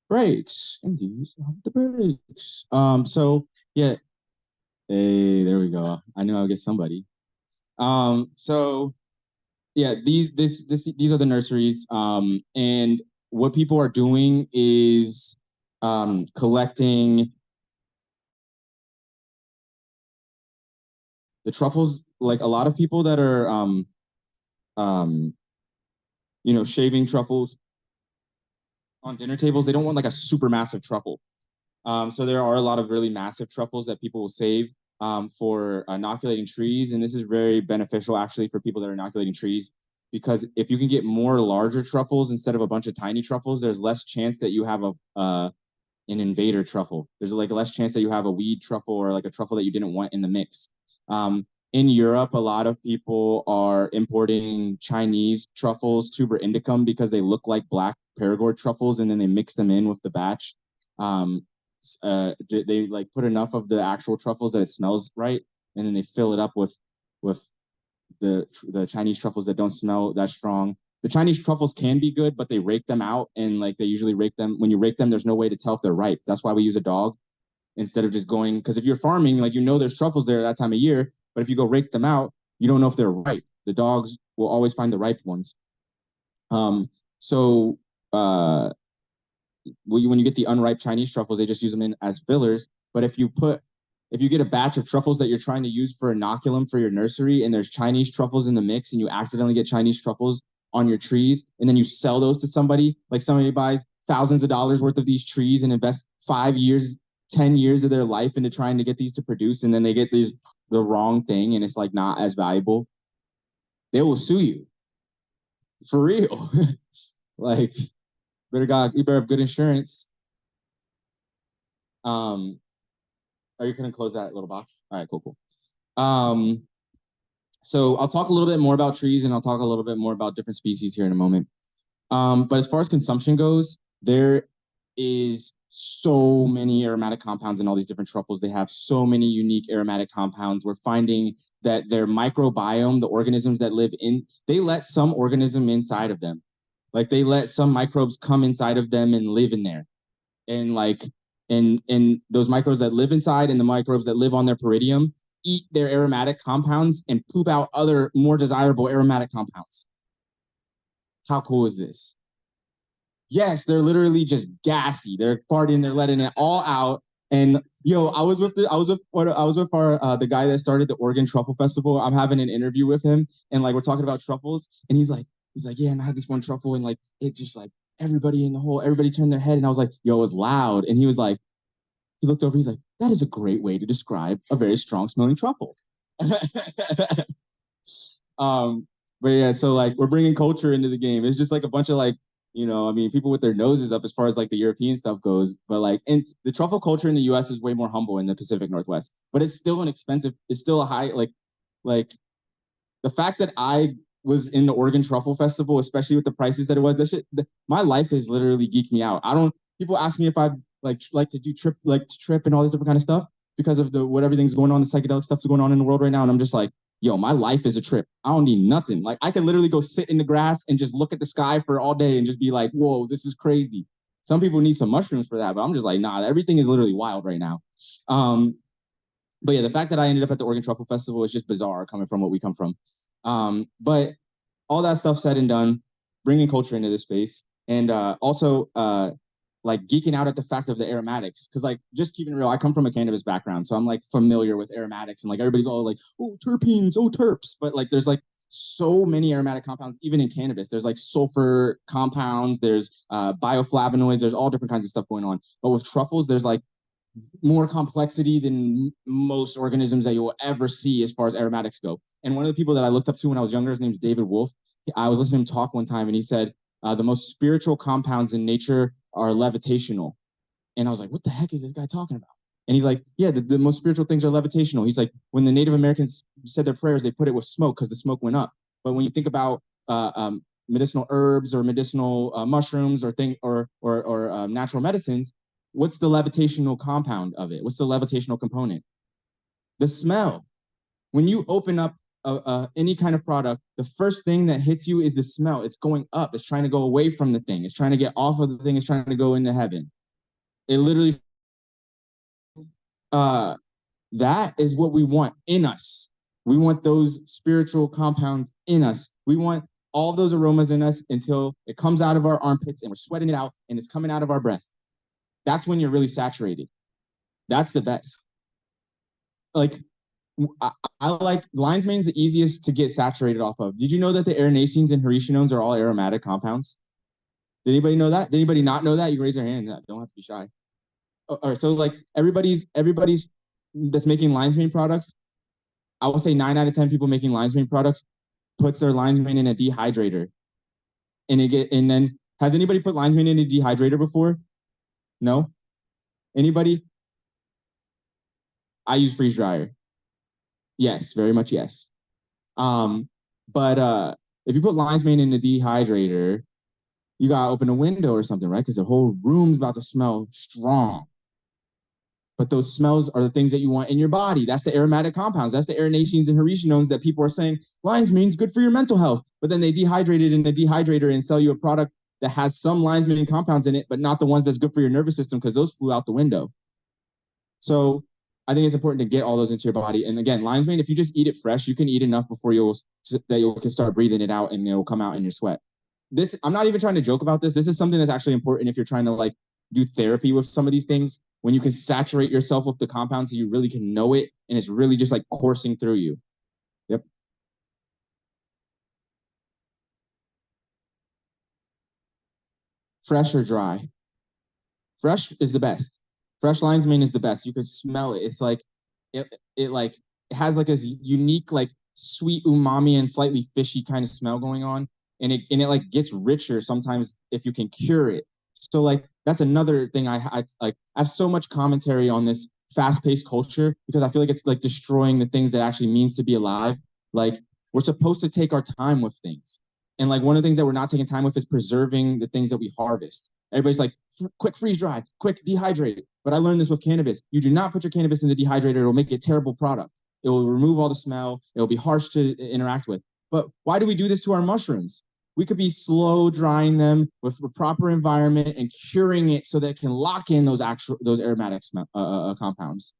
breaks, and these are the breaks. So yeah, hey, there we go. I knew I would get somebody. So yeah, these are the nurseries. And what people are doing is collecting the truffles. Like a lot of people that are um shaving truffles on dinner tables, they don't want like a super massive truffle. So there are a lot of really massive truffles that people will save for inoculating trees, and this is very beneficial actually for people that are inoculating trees because if you can get more larger truffles instead of a bunch of tiny truffles, there's less chance that you have an invader truffle. There's like less chance that you have a weed truffle or like a truffle that you didn't want in the mix. In Europe, a lot of people are importing Chinese truffles, tuber indicum, because they look like black Perigord truffles, and then they mix them in with the batch. Um, they like put enough of the actual truffles that it smells right, and then they fill it up with the Chinese truffles that don't smell that strong. The Chinese truffles can be good, but they rake them out, and like they usually rake them. When you rake them, there's no way to tell if they're ripe. That's why we use a dog instead of just going. Because if you're farming, like there's truffles there that time of year, but if you go rake them out, you don't know if they're ripe. The dogs will always find the ripe ones. Um, so when you get the unripe Chinese truffles, they just use them in as fillers. But if you get a batch of truffles that you're trying to use for inoculum for your nursery, and there's Chinese truffles in the mix, and you accidentally get Chinese truffles on your trees, and then you sell those to somebody, like somebody buys thousands of dollars worth of these trees and invest 5 years, 10 years of their life into trying to get these to produce, and then they get the wrong thing, and it's like not as valuable. They will sue you for real. Like, you better have good insurance. Are you gonna close that little box? All right, cool, cool. So I'll talk a little bit more about trees, and I'll talk a little bit more about different species here in a moment. But as far as consumption goes, there is so many aromatic compounds in all these different truffles. They have so many unique aromatic compounds. We're finding that their microbiome, the organisms that live in, they let some organism inside of them. Like they let some microbes come inside of them and live in there. And like, and those microbes that live inside and the microbes that live on their peridium eat their aromatic compounds and poop out other more desirable aromatic compounds. How cool is this? Yes, they're literally just gassy. They're farting, they're letting it all out. And yo, I was with our the guy that started the Oregon Truffle Festival. I'm having an interview with him, and like we're talking about truffles, and he's like, yeah, and I had this one truffle, and like it just like everybody turned their head, and I was like, yo, it was loud, and he looked over, he's like, that is a great way to describe a very strong smelling truffle. um, but yeah, so like we're bringing culture into the game. It's just like a bunch of like, I mean, people with their noses up as far as like the European stuff goes. But like, and the truffle culture in the U.S. is way more humble in the Pacific Northwest. But it's still it's still a high like the fact that I was in the Oregon Truffle Festival, especially with the prices that it was. My life has literally geeked me out. I don't. People ask me if I like to do trip and all this different kind of stuff because of what everything's going on, the psychedelic stuff's going on in the world right now, and I'm just like, yo, my life is a trip. I don't need nothing. Like I can literally go sit in the grass and just look at the sky for all day and just be like, whoa, this is crazy. Some people need some mushrooms for that, but I'm just like, nah, everything is literally wild right now. But yeah, the fact that I ended up at the Oregon Truffle Festival is just bizarre coming from what we come from. But all that stuff said and done, bringing culture into this space, and also like geeking out at the fact of the aromatics, because like just keeping it real, I come from a cannabis background, so I'm like familiar with aromatics, and like everybody's all like, oh, terpenes, oh, terps, but like there's like so many aromatic compounds even in cannabis. There's like sulfur compounds, there's bioflavonoids, there's all different kinds of stuff going on. But with truffles, there's like more complexity than most organisms that you'll ever see as far as aromatics go. And one of the people that I looked up to when I was younger, his name's David Wolf. I was listening to him talk one time, and he said the most spiritual compounds in nature are levitational. And I was like, what the heck is this guy talking about? And he's like, yeah, the most spiritual things are levitational. He's like, when the Native Americans said their prayers, they put it with smoke because the smoke went up. But when you think about medicinal herbs or medicinal mushrooms or natural medicines, what's the levitational compound of it? What's the levitational component? The smell. When you open up any kind of product, the first thing that hits you is the smell. It's going up. It's trying to go away from the thing. It's trying to get off of the thing. It's trying to go into heaven. It literally, uh, that is what we want in us. We want those spiritual compounds in us. We want all those aromas in us until it comes out of our armpits and we're sweating it out and it's coming out of our breath. That's when you're really saturated. That's the best. Like, I like lion's mane is the easiest to get saturated off of. Did you know that the erinacines and hericenones are all aromatic compounds? Did anybody know that? Did anybody not know that? You can raise your hand. Don't have to be shy. All right, so like everybody's that's making lion's mane products, I would say 9 out of 10 people making lion's mane products puts their lion's mane in a dehydrator, and then has anybody put lion's mane in a dehydrator before? No. Anybody? I use freeze dryer. Yes, very much yes. But if you put lion's mane in a dehydrator, you gotta open a window or something, right? Because the whole room's about to smell strong. But those smells are the things that you want in your body. That's the aromatic compounds. That's the erinacines and hericenones that people are saying lion's mane's good for your mental health. But then they dehydrate it in a dehydrator and sell you a product that has some lion's mane compounds in it, but not the ones that's good for your nervous system because those flew out the window. So I think it's important to get all those into your body. And again, lion's mane, if you just eat it fresh, you can eat enough before you can start breathing it out and it will come out in your sweat. I'm not even trying to joke about this. This is something that's actually important if you're trying to like do therapy with some of these things, when you can saturate yourself with the compounds so you really can know it and it's really just like coursing through you. Yep. Fresh or dry? Fresh is the best. Fresh lion's mane is the best. You can smell it. It's like it has like a unique like sweet umami and slightly fishy kind of smell going on. and it like gets richer sometimes if you can cure it. So like that's another thing I have so much commentary on this fast-paced culture because I feel like it's like destroying the things that actually means to be alive. Like we're supposed to take our time with things. And like one of the things that we're not taking time with is preserving the things that we harvest. Everybody's like, quick freeze dry, quick dehydrate. But I learned this with cannabis. You do not put your cannabis in the dehydrator. It will make a terrible product. It will remove all the smell. It will be harsh to interact with. But why do we do this to our mushrooms? We could be slow drying them with a proper environment and curing it so that it can lock in those aromatic compounds.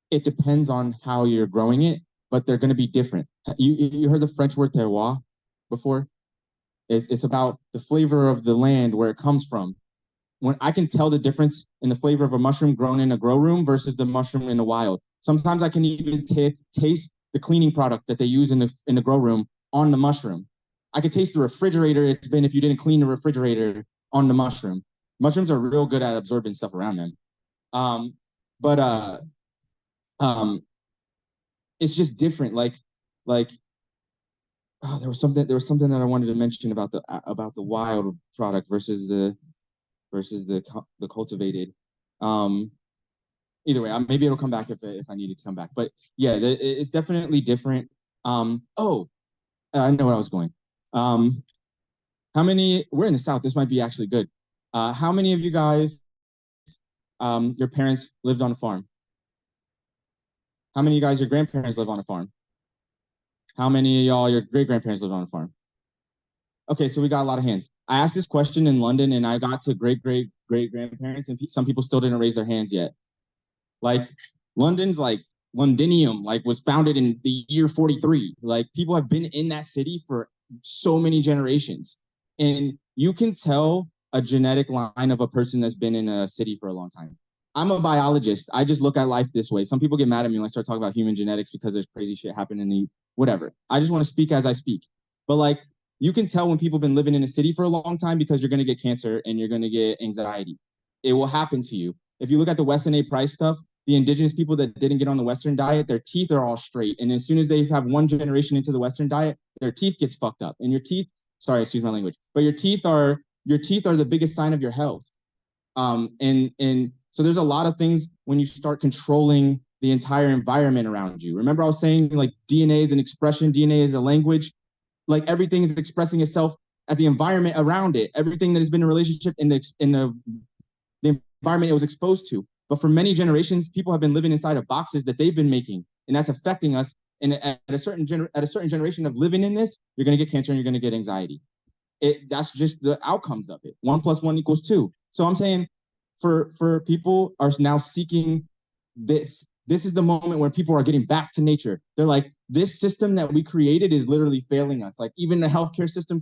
It depends on how you're growing it, but they're going to be different. You heard the French word terroir before? It's about the flavor of the land where it comes from. When I can tell the difference in the flavor of a mushroom grown in a grow room versus the mushroom in the wild. Sometimes I can even taste the cleaning product that they use in the grow room on the mushroom. I could taste the refrigerator it's been if you didn't clean the refrigerator on the mushroom. Mushrooms are real good at absorbing stuff around them. Um, but um, it's just different. Like there was something that I wanted to mention about the wild product versus the cultivated. Um, Either way, maybe it'll come back if I need it to come back. But yeah, it's definitely different. Oh, I know where I was going. Um, how many? We're in the South. This might be actually good. How many of you guys, your parents lived on a farm? How many of you guys, your grandparents live on a farm? How many of y'all, your great grandparents live on a farm? Okay, so we got a lot of hands. I asked this question in London, and I got to great grandparents, and some people still didn't raise their hands yet. Like London's like Londinium, like was founded in the year 43. Like people have been in that city for so many generations. And you can tell a genetic line of a person that's been in a city for a long time. I'm a biologist. I just look at life this way. Some people get mad at me when I start talking about human genetics because there's crazy shit happening in the whatever. I just want to speak as I speak. But like you can tell when people have been living in a city for a long time because you're going to get cancer and you're going to get anxiety. It will happen to you. If you look at the Weston A. Price stuff, the indigenous people that didn't get on the Western diet, their teeth are all straight. And as soon as they have one generation into the Western diet, their teeth gets fucked up. And your teeth, sorry, excuse my language, but your teeth are the biggest sign of your health. And so there's a lot of things when you start controlling the entire environment around you. Remember I was saying like DNA is an expression, DNA is a language. Like everything is expressing itself as the environment around it. Everything that has been a relationship in the environment it was exposed to. But for many generations, people have been living inside of boxes that they've been making, and that's affecting us. And at a certain generation of living in this, you're going to get cancer and you're going to get anxiety. That's just the outcomes of it. 1+1 = 2. So I'm saying, for people are now seeking this. This is the moment where people are getting back to nature. They're like, this system that we created is literally failing us. Like even the healthcare system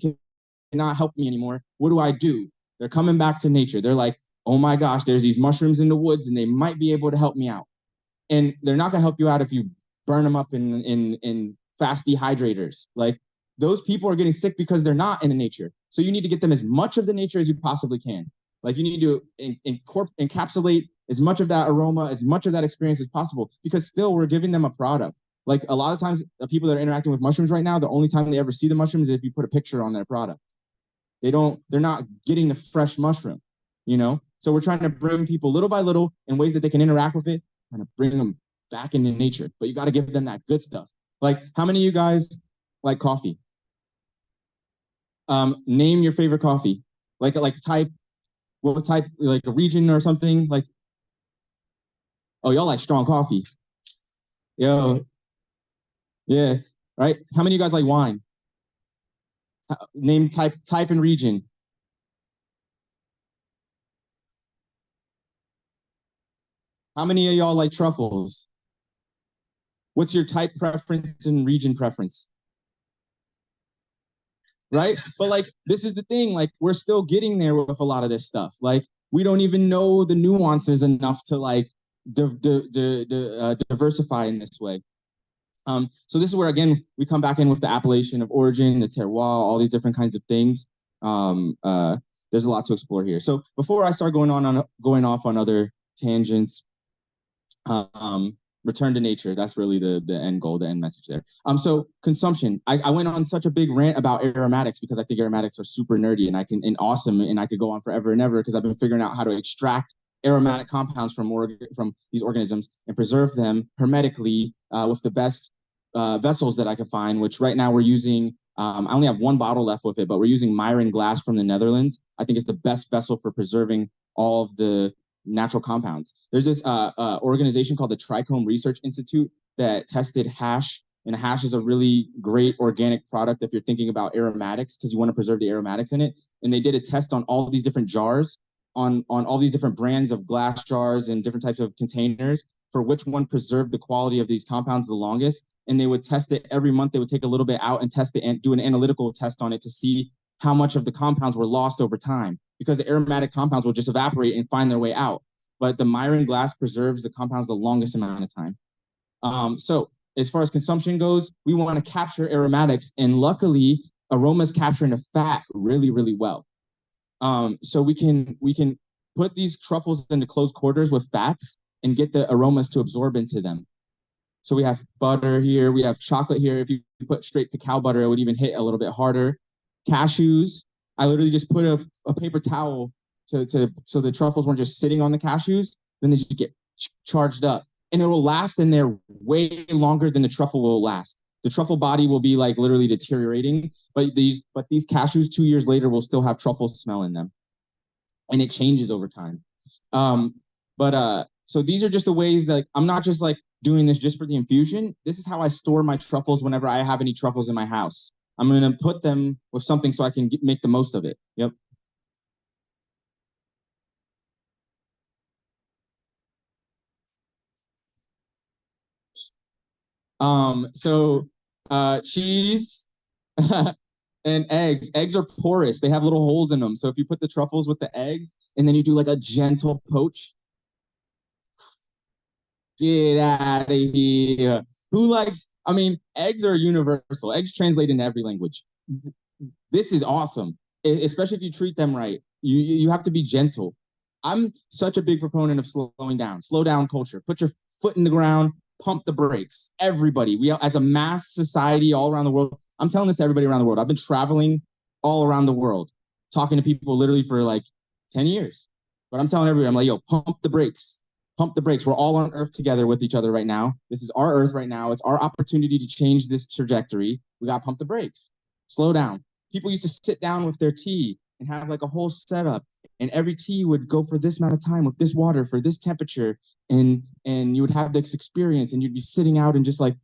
cannot help me anymore. What do I do? They're coming back to nature. They're like, oh my gosh, there's these mushrooms in the woods and they might be able to help me out. And they're not gonna help you out if you burn them up in fast dehydrators. Like those people are getting sick because they're not in the nature. So you need to get them as much of the nature as you possibly can. Like you need to encapsulate as much of that aroma, as much of that experience as possible, because still we're giving them a product. Like a lot of times the people that are interacting with mushrooms right now, the only time they ever see the mushrooms is if you put a picture on their product. They're not getting the fresh mushroom, you know? So we're trying to bring people little by little in ways that they can interact with it, kind of bring them back into nature. But you got to give them that good stuff. Like, how many of you guys like coffee? Name your favorite coffee. Like type, what type, like a region or something? Like, oh, y'all like strong coffee. Yo, yeah, right? How many of you guys like wine? Name type and region. How many of y'all like truffles? What's your type preference and region preference? Right? But like, this is the thing. Like, we're still getting there with a lot of this stuff. Like, we don't even know the nuances enough to like diversify in this way. So this is where again we come back in with the appellation of origin, the terroir, all these different kinds of things. There's a lot to explore here. So before I start going off on other tangents, Return to nature. That's really the end goal, the end message there. So consumption. I went on such a big rant about aromatics because I think aromatics are super nerdy and awesome, and I could go on forever and ever because I've been figuring out how to extract aromatic compounds from these organisms and preserve them hermetically with the best vessels that I could find. Which right now we're using. I only have one bottle left with it, but we're using Myron glass from the Netherlands. I think it's the best vessel for preserving all of the natural compounds. There's this organization called the Trichome Research Institute that tested hash, and hash is a really great organic product if you're thinking about aromatics because you want to preserve the aromatics in it. And they did a test on all these different jars, on all these different brands of glass jars and different types of containers for which one preserved the quality of these compounds the longest. And they would test it every month. They would take a little bit out and test it and do an analytical test on it to see how much of the compounds were lost over time, because the aromatic compounds will just evaporate and find their way out. But the Myron glass preserves the compounds the longest amount of time. So as far as consumption goes, we want to capture aromatics, and luckily aromas capture into fat really, really well. So we can put these truffles into closed quarters with fats and get the aromas to absorb into them. So we have butter here, we have chocolate here. If you put straight cacao butter, it would even hit a little bit harder. Cashews, I literally just put a paper towel so the truffles weren't just sitting on the cashews, then they just get charged up. And it will last in there way longer than the truffle will last. The truffle body will be like literally deteriorating, but these cashews 2 years later will still have truffle smell in them. And it changes over time. So these are just the ways that I'm not just like doing this just for the infusion. This is how I store my truffles whenever I have any truffles in my house. I'm going to put them with something so I can make the most of it. Yep. So cheese and eggs. Eggs are porous. They have little holes in them. So if you put the truffles with the eggs and then you do like a gentle poach, get out of here. Who likes, I mean, eggs are universal. Eggs translate into every language. This is awesome, especially if you treat them right. You have to be gentle. I'm such a big proponent of slowing down, slow down culture. Put your foot in the ground, pump the brakes. Everybody, we as a mass society all around the world. I'm telling this to everybody around the world. I've been traveling all around the world, talking to people literally for like 10 years. But I'm telling everybody, I'm like, yo, pump the brakes. Pump the brakes. We're all on Earth together with each other right now. This is our Earth right now. It's our opportunity to change this trajectory. We got to pump the brakes. Slow down. People used to sit down with their tea and have like a whole setup, and every tea would go for this amount of time with this water for this temperature, and you would have this experience, and you'd be sitting out and just like,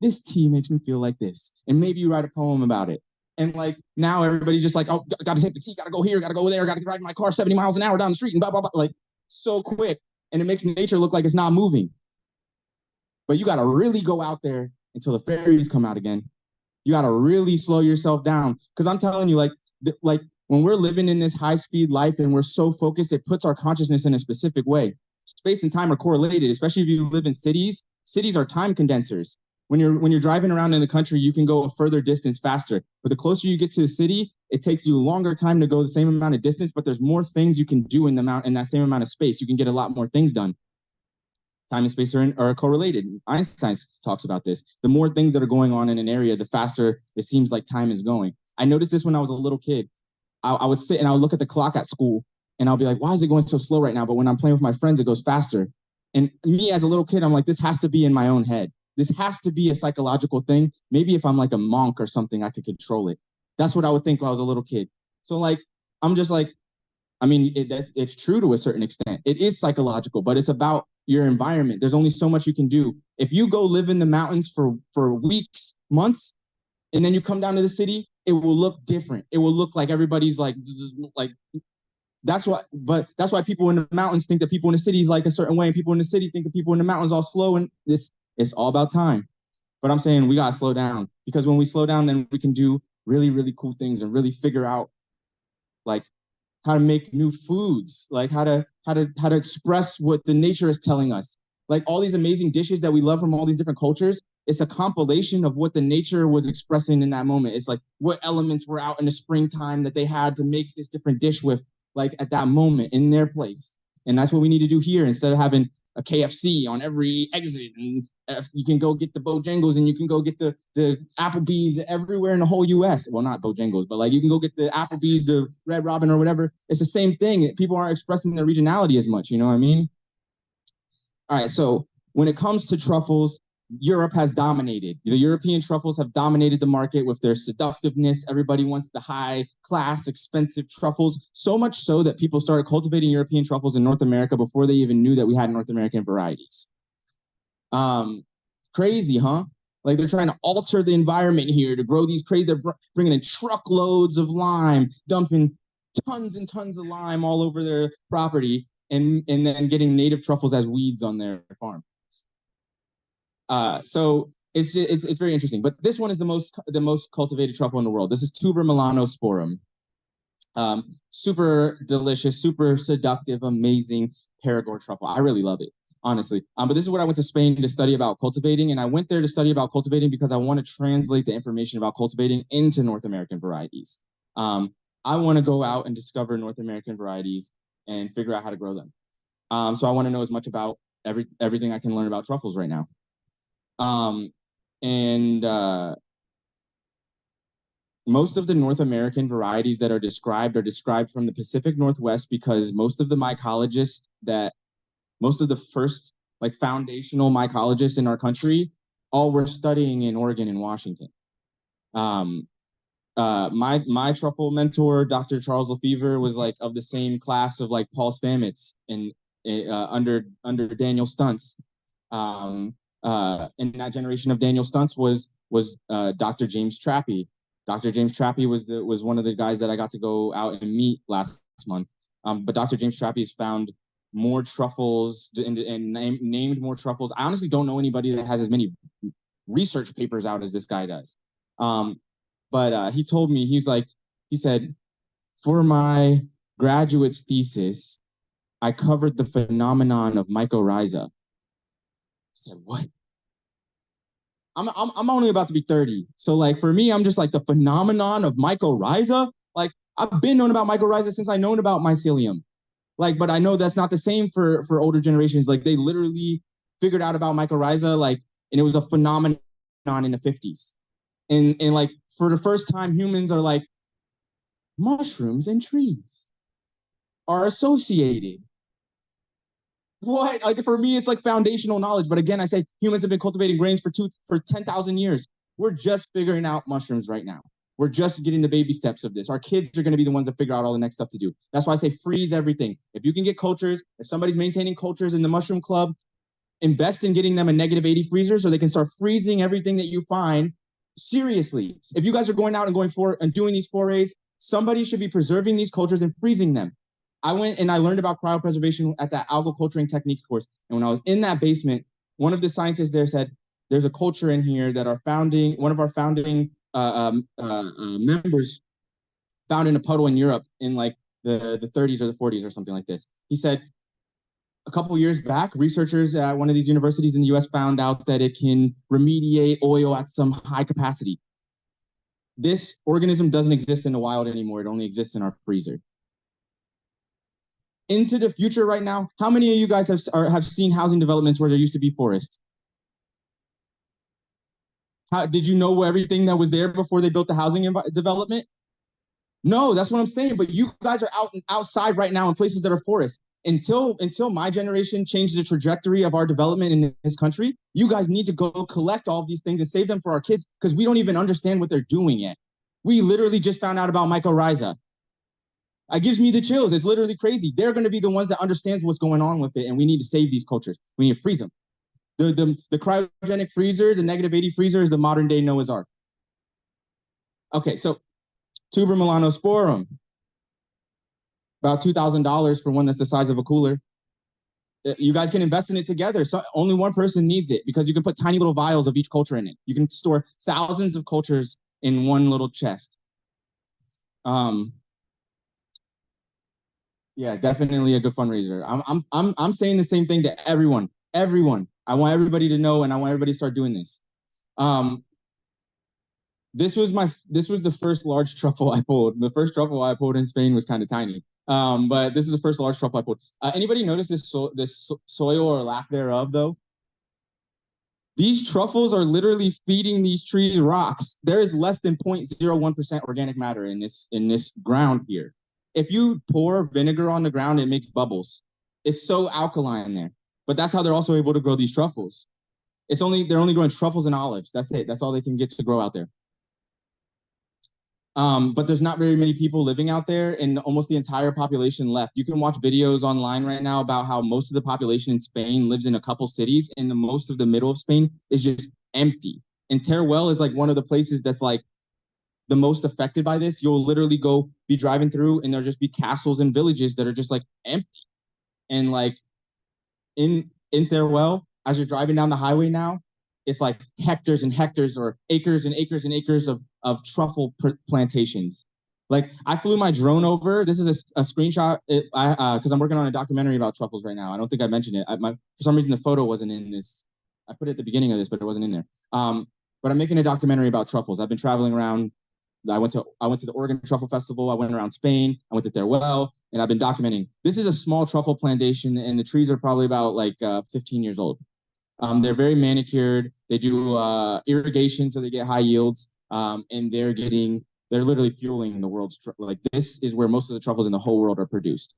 this tea makes me feel like this, and maybe you write a poem about it. And like now everybody's just like, oh, got to take the tea, got to go here, got to go there, got to drive my car 70 miles an hour down the street and blah blah blah, like so quick, and it makes nature look like it's not moving. But you got to really go out there until the fairies come out again. You got to really slow yourself down, because I'm telling you, like when we're living in this high speed life and we're so focused, it puts our consciousness in a specific way. Space and time are correlated, especially if you live in cities. Cities are time condensers. When you're driving around in the country, you can go a further distance faster. But the closer you get to the city, it takes you a longer time to go the same amount of distance, but there's more things you can do in that same amount of space. You can get a lot more things done. Time and space are correlated. Einstein talks about this. The more things that are going on in an area, the faster it seems like time is going. I noticed this when I was a little kid. I would sit and I would look at the clock at school and I'll be like, why is it going so slow right now? But when I'm playing with my friends, it goes faster. And me as a little kid, I'm like, this has to be in my own head. This has to be a psychological thing. Maybe if I'm like a monk or something, I could control it. That's what I would think when I was a little kid. So like, I'm just like, I mean, it's true to a certain extent. It is psychological, but it's about your environment. There's only so much you can do. If you go live in the mountains for weeks, months, and then you come down to the city, it will look different. It will look like everybody's like that's why people in the mountains think that people in the cities like a certain way, and people in the city think that people in the mountains all slow, and it's all about time. But I'm saying we gotta slow down, because when we slow down, then we can do really, really cool things and really figure out like how to make new foods, like how to express what the nature is telling us. Like all these amazing dishes that we love from all these different cultures, it's a compilation of what the nature was expressing in that moment. It's like what elements were out in the springtime that they had to make this different dish with, like at that moment in their place. And that's what we need to do here. Instead of having a KFC on every exit, and you can go get the Bojangles, and you can go get the Applebee's everywhere in the whole U.S. Well, not Bojangles, but like you can go get the Applebee's, the Red Robin, or whatever. It's the same thing. People aren't expressing their regionality as much. You know what I mean? All right, so when it comes to truffles, Europe has dominated. The European truffles have dominated the market with their seductiveness. Everybody wants the high class, expensive truffles, so much so that people started cultivating European truffles in North America before they even knew that we had North American varieties. Crazy, huh? Like they're trying to alter the environment here to grow these crazy. They're bringing in truckloads of lime, dumping tons and tons of lime all over their property, and then getting native truffles as weeds on their farm. So it's very interesting. But this one is the most cultivated truffle in the world. This is Tuber melanosporum. Super delicious, super seductive, amazing Perigord truffle. I really love it, honestly. But this is what I went to Spain to study about cultivating, and I went there to study about cultivating because I want to translate the information about cultivating into North American varieties. I want to go out and discover North American varieties and figure out how to grow them. So I want to know as much about everything I can learn about truffles right now. Most of the North American varieties that are described from the Pacific Northwest because most of the first like foundational mycologists in our country all were studying in Oregon and Washington. My truffle mentor, Dr. Charles Lefevre, was like of the same class of like Paul Stamets and under Daniel Stuntz. And that generation of Daniel Stuntz was Dr. James Trappy. Dr. James Trappy was one of the guys that I got to go out and meet last month. But Dr. James Trappy has found more truffles and named more truffles. I honestly don't know anybody that has as many research papers out as this guy does. But he told me, he said, for my graduate's thesis, I covered the phenomenon of mycorrhiza. I said, what? I'm only about to be 30. So like for me, I'm just like the phenomenon of mycorrhiza. Like I've been known about mycorrhiza since I known about mycelium. Like, but I know that's not the same for older generations. Like they literally figured out about mycorrhiza, like, and it was a phenomenon in the 50s. And like for the first time, humans are like, mushrooms and trees are associated. What? Like for me, it's like foundational knowledge. But again, I say humans have been cultivating grains for 10,000 years. We're just figuring out mushrooms right now. We're just getting the baby steps of this. Our kids are going to be the ones that figure out all the next stuff to do. That's why I say freeze everything. If you can get cultures, if somebody's maintaining cultures in the mushroom club, invest in getting them a -80 freezer so they can start freezing everything that you find. Seriously, if you guys are going out and doing these forays, somebody should be preserving these cultures and freezing them. I went and I learned about cryopreservation at that algal culturing techniques course. And when I was in that basement, one of the scientists there said, there's a culture in here that one of our founding members found in a puddle in Europe in like the 30s or the 40s or something like this. He said, a couple of years back, researchers at one of these universities in the US found out that it can remediate oil at some high capacity. This organism doesn't exist in the wild anymore. It only exists in our freezer. Into the future right now, how many of you guys have seen housing developments where there used to be forest? Did you know everything that was there before they built the housing development? No, that's what I'm saying. But you guys are outside right now in places that are forest. Until my generation changes the trajectory of our development in this country, you guys need to go collect all of these things and save them for our kids because we don't even understand what they're doing yet. We literally just found out about mycorrhiza. It gives me the chills. It's literally crazy. They're going to be the ones that understands what's going on with it, and we need to save these cultures. We need to freeze them. The cryogenic freezer, the -80 freezer, is the modern day Noah's Ark. Okay, so Tuber melanosporum, about $2,000 for one that's the size of a cooler. You guys can invest in it together. So only one person needs it because you can put tiny little vials of each culture in it. You can store thousands of cultures in one little chest. Yeah, definitely a good fundraiser. I'm saying the same thing to everyone. I want everybody to know, and I want everybody to start doing this. This was the first large truffle I pulled. The first truffle I pulled in Spain was kind of tiny. But this is the first large truffle I pulled. Anybody notice this soil or lack thereof, though? These truffles are literally feeding these trees rocks. There is less than 0.01% organic matter in this ground here. If you pour vinegar on the ground, it makes bubbles. It's so alkaline there. But that's how they're also able to grow these truffles. They're only growing truffles and olives. That's it. That's all they can get to grow out there. But there's not very many people living out there, and almost the entire population left. You can watch videos online right now about how most of the population in Spain lives in a couple cities, and most of the middle of Spain is just empty. And Teruel is like one of the places that's like the most affected by this. You'll literally be driving through, and there'll just be castles and villages that are just like empty. And like in Teruel, as you're driving down the highway now, it's like hectares and hectares or acres and acres and acres of truffle plantations. Like I flew my drone over. This is a screenshot because I'm working on a documentary about truffles right now. I don't think I mentioned it. For some reason, the photo wasn't in this. I put it at the beginning of this, but it wasn't in there. But I'm making a documentary about truffles. I've been traveling around. I went to the Oregon Truffle Festival. I went around Spain. I went to Teruel, and I've been documenting. This is a small truffle plantation, and the trees are probably about like 15 years old. They're very manicured. They do irrigation, so they get high yields. And they're literally fueling the world's like this is where most of the truffles in the whole world are produced.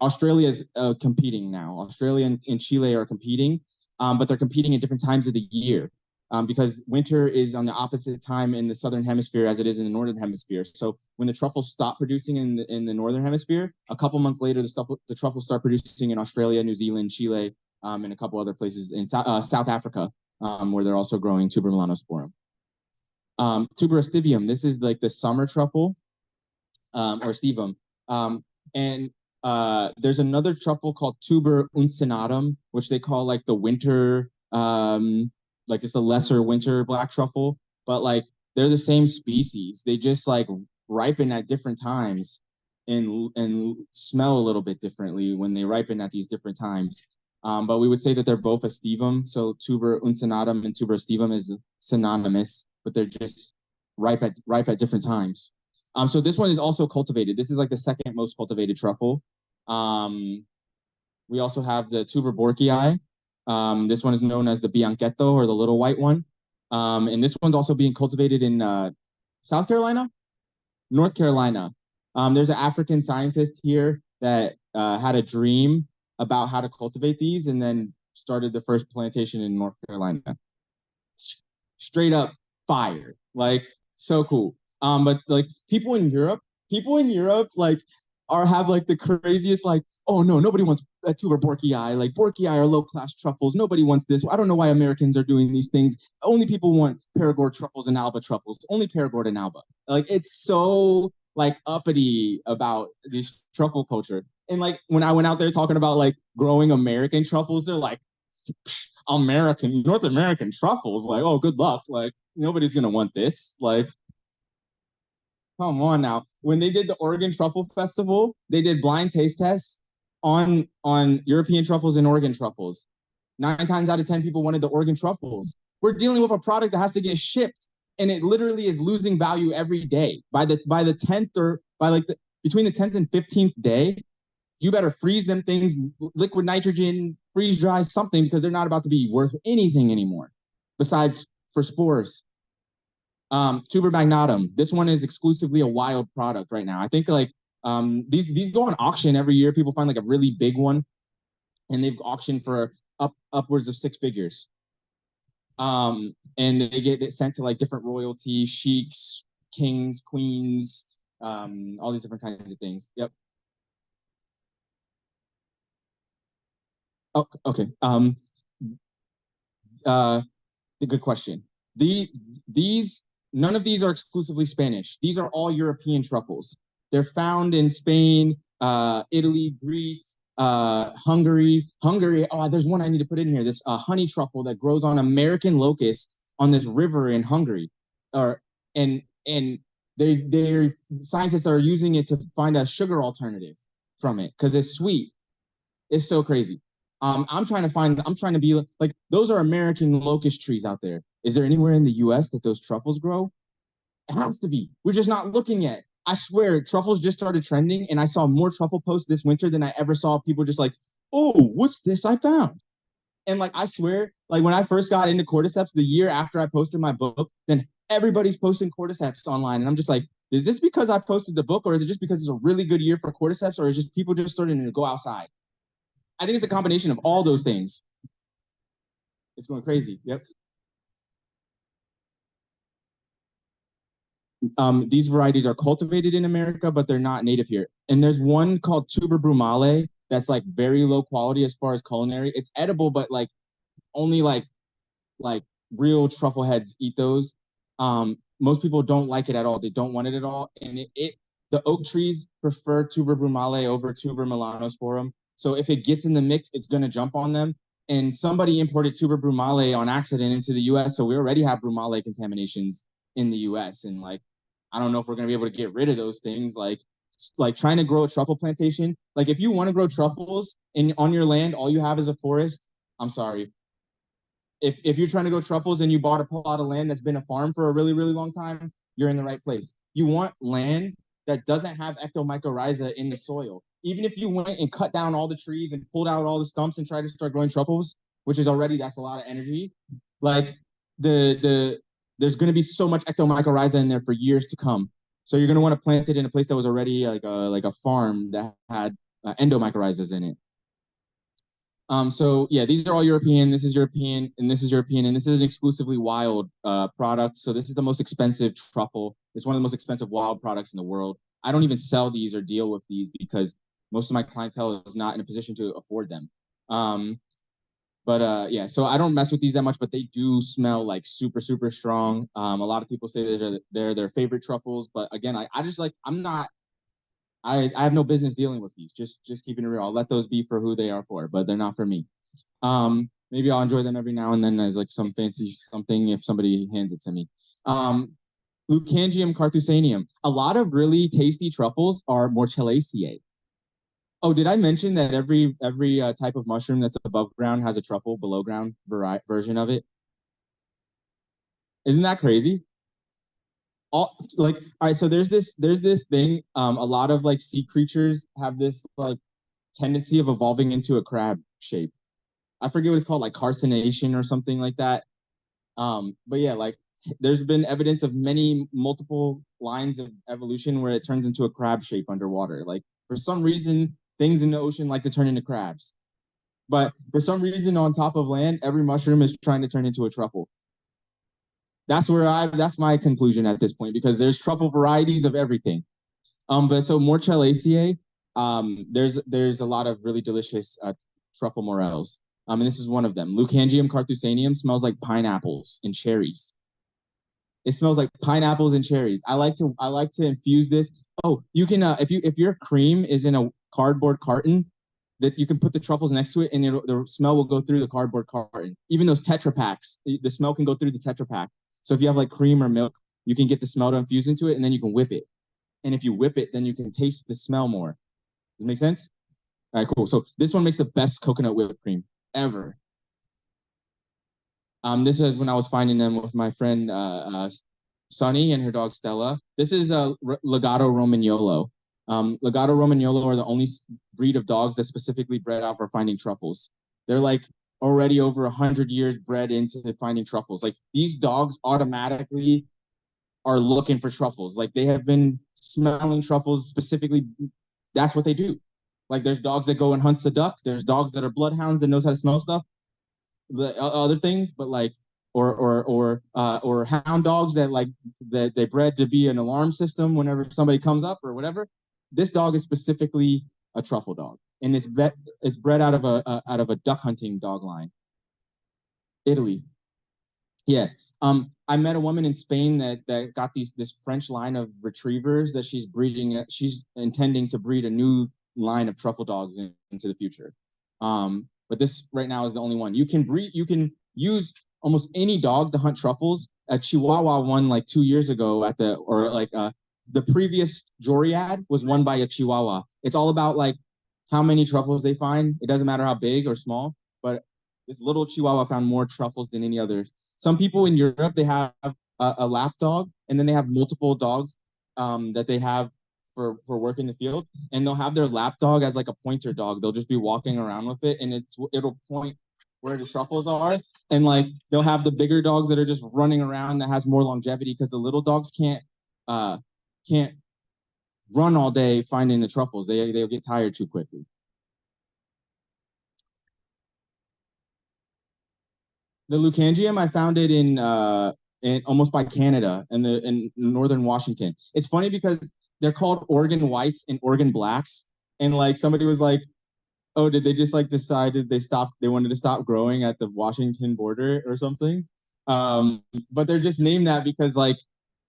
Australia is competing now. Australia and Chile are competing, but they're competing at different times of the year because winter is on the opposite time in the southern hemisphere as it is in the northern hemisphere. So when the truffles stop producing in the northern hemisphere, a couple months later the truffles start producing in Australia, New Zealand, Chile, and a couple other places in South Africa, where they're also growing Tuber melanosporum. Tuber ostivium, this is like the summer truffle, or stivum. And there's another truffle called Tuber uncinatum, which they call like the winter, like just a lesser winter black truffle, but like they're the same species. They just like ripen at different times and smell a little bit differently when they ripen at these different times. But we would say that they're both a stivum. So Tuber uncinatum and Tuber stivum is synonymous, but they're just ripe at different times. So this one is also cultivated. This is like the second most cultivated truffle. We also have the Tuber borkii. This one is known as the bianchetto, or the little white one. And this one's also being cultivated in South Carolina, North Carolina. There's an African scientist here that had a dream about how to cultivate these and then started the first plantation in North Carolina. Straight up fire. Like, so cool. But like people in Europe like have like the craziest like, oh no, nobody wants a Tuber borkii. Like borkii are low-class truffles. Nobody wants this. I don't know why Americans are doing these things. Only people want Perigord truffles and Alba truffles. Only Perigord and Alba. Like it's so like uppity about this truffle culture. And like when I went out there talking about like growing American truffles, they're like, North American truffles. Like, oh, good luck. Like nobody's gonna want this. Like, come on now. When they did the Oregon Truffle Festival, they did blind taste tests on European truffles and Oregon truffles. 9 times out of 10 people wanted the Oregon truffles. We're dealing with a product that has to get shipped, and it literally is losing value every day. By the 10th or by like between the 10th and 15th day, you better freeze them things, liquid nitrogen, freeze dry something, because they're not about to be worth anything anymore besides for spores. Tuber magnatum. This one is exclusively a wild product right now. I think like these go on auction every year. People find like a really big one, and they've auctioned for upwards of 6 figures. And they get it sent to like different royalty, sheiks, kings, queens, all these different kinds of things. Yep. Oh, okay. Good question. None of these are exclusively Spanish. These are all European truffles. They're found in Spain, Italy, Greece, Hungary. Oh, there's one I need to put in here. This honey truffle that grows on American locust on this river in Hungary, and their scientists are using it to find a sugar alternative from it because it's sweet. It's so crazy. I'm trying to be like, those are American locust trees out there. Is there anywhere in the US that those truffles grow? It has to be. We're just not looking yet. I swear, truffles just started trending, and I saw more truffle posts this winter than I ever saw people just like, oh, what's this I found? And like, I swear, like when I first got into cordyceps, the year after I posted my book, then everybody's posting cordyceps online. And I'm just like, is this because I posted the book, or is it just because it's a really good year for cordyceps, or is just people just starting to go outside? I think it's a combination of all those things. It's going crazy. Yep. These varieties are cultivated in America, but they're not native here. And there's one called tuber brumale that's like very low quality as far as culinary. It's edible, but like only like real truffle heads eat those. Most people don't like it at all. They don't want it at all. And the oak trees prefer tuber brumale over tuber melanosporum. So if it gets in the mix, it's going to jump on them. And somebody imported tuber brumale on accident into the U.S. So we already have brumale contaminations in the U.S. And like, I don't know if we're going to be able to get rid of those things. Like trying to grow a truffle plantation. Like if you want to grow truffles on your land, all you have is a forest. I'm sorry, if you're trying to grow truffles and you bought a plot of land that's been a farm for a really, really long time, you're in the right place. You want land that doesn't have ectomycorrhiza in the soil. Even if you went and cut down all the trees and pulled out all the stumps and tried to start growing truffles, which is already, that's a lot of energy. Like there's going to be so much ectomycorrhiza in there for years to come. So you're going to want to plant it in a place that was already like a farm that had endomycorrhizas in it. So yeah, these are all European. This is European, and this is European, and this is an exclusively wild product. So this is the most expensive truffle. It's one of the most expensive wild products in the world. I don't even sell these or deal with these because most of my clientele is not in a position to afford them. But yeah, so I don't mess with these that much, but they do smell like super, super strong. A lot of people say they're their favorite truffles, but again, I just like, I have no business dealing with these. Just keeping it real. I'll let those be for who they are for, but they're not for me. Maybe I'll enjoy them every now and then as like some fancy something if somebody hands it to me. Leucangium carthusianum. A lot of really tasty truffles are Morchellaceae. Oh, did I mention that every type of mushroom that's above ground has a truffle below ground version of it? Isn't that crazy? All right, so there's this thing. A lot of like sea creatures have this like tendency of evolving into a crab shape. I forget what it's called, like carcination or something like that. But yeah, like there's been evidence of many multiple lines of evolution where it turns into a crab shape underwater. Like for some reason, things in the ocean like to turn into crabs. But for some reason on top of land, every mushroom is trying to turn into a truffle. That's my conclusion at this point because there's truffle varieties of everything. But so Morchellaceae, there's a lot of really delicious truffle morels. And this is one of them. Leucangium carthusianum smells like pineapples and cherries. It smells like pineapples and cherries. I like to infuse this. Oh, you can if your cream is in a cardboard carton, that you can put the truffles next to it, and the smell will go through the cardboard carton. Even those Tetra Paks, the smell can go through the Tetra Pak. So if you have like cream or milk, you can get the smell to infuse into it, and then you can whip it. And if you whip it, then you can taste the smell more. Does it make sense? All right, cool. So this one makes the best coconut whipped cream ever. This is when I was finding them with my friend Sunny and her dog Stella. This is a Legato Romagnolo. Legato Romagnolo are the only breed of dogs that specifically bred out for finding truffles. They're like already over 100 years bred into finding truffles. Like these dogs automatically are looking for truffles. Like they have been smelling truffles specifically. That's what they do. Like there's dogs that go and hunts the duck. There's dogs that are bloodhounds that knows how to smell stuff. The other things, but like or hound dogs that like that they bred to be an alarm system whenever somebody comes up or whatever. This dog is specifically a truffle dog, and it's bred out of a duck hunting dog line. Italy. Yeah. I met a woman in Spain that got this French line of retrievers that she's breeding. She's intending to breed a new line of truffle dogs into the future. But this right now is the only one. You can use almost any dog to hunt truffles. A Chihuahua won like 2 years ago the previous Joriad was won by a Chihuahua. It's all about like how many truffles they find. It doesn't matter how big or small, but this little Chihuahua found more truffles than any other. Some people in Europe, they have a lap dog, and then they have multiple dogs that they have for work in the field, and they'll have their lap dog as like a pointer dog. They'll just be walking around with it, and it'll point where the truffles are, and like they'll have the bigger dogs that are just running around that has more longevity because the little dogs can't run all day finding the truffles. They'll get tired too quickly. The leucangium, I found it in almost by Canada and in northern Washington. It's funny because they're called Oregon whites and Oregon blacks, and like somebody was like, "Oh, did they just like decided they wanted to stop growing at the Washington border or something?" But they're just named that because like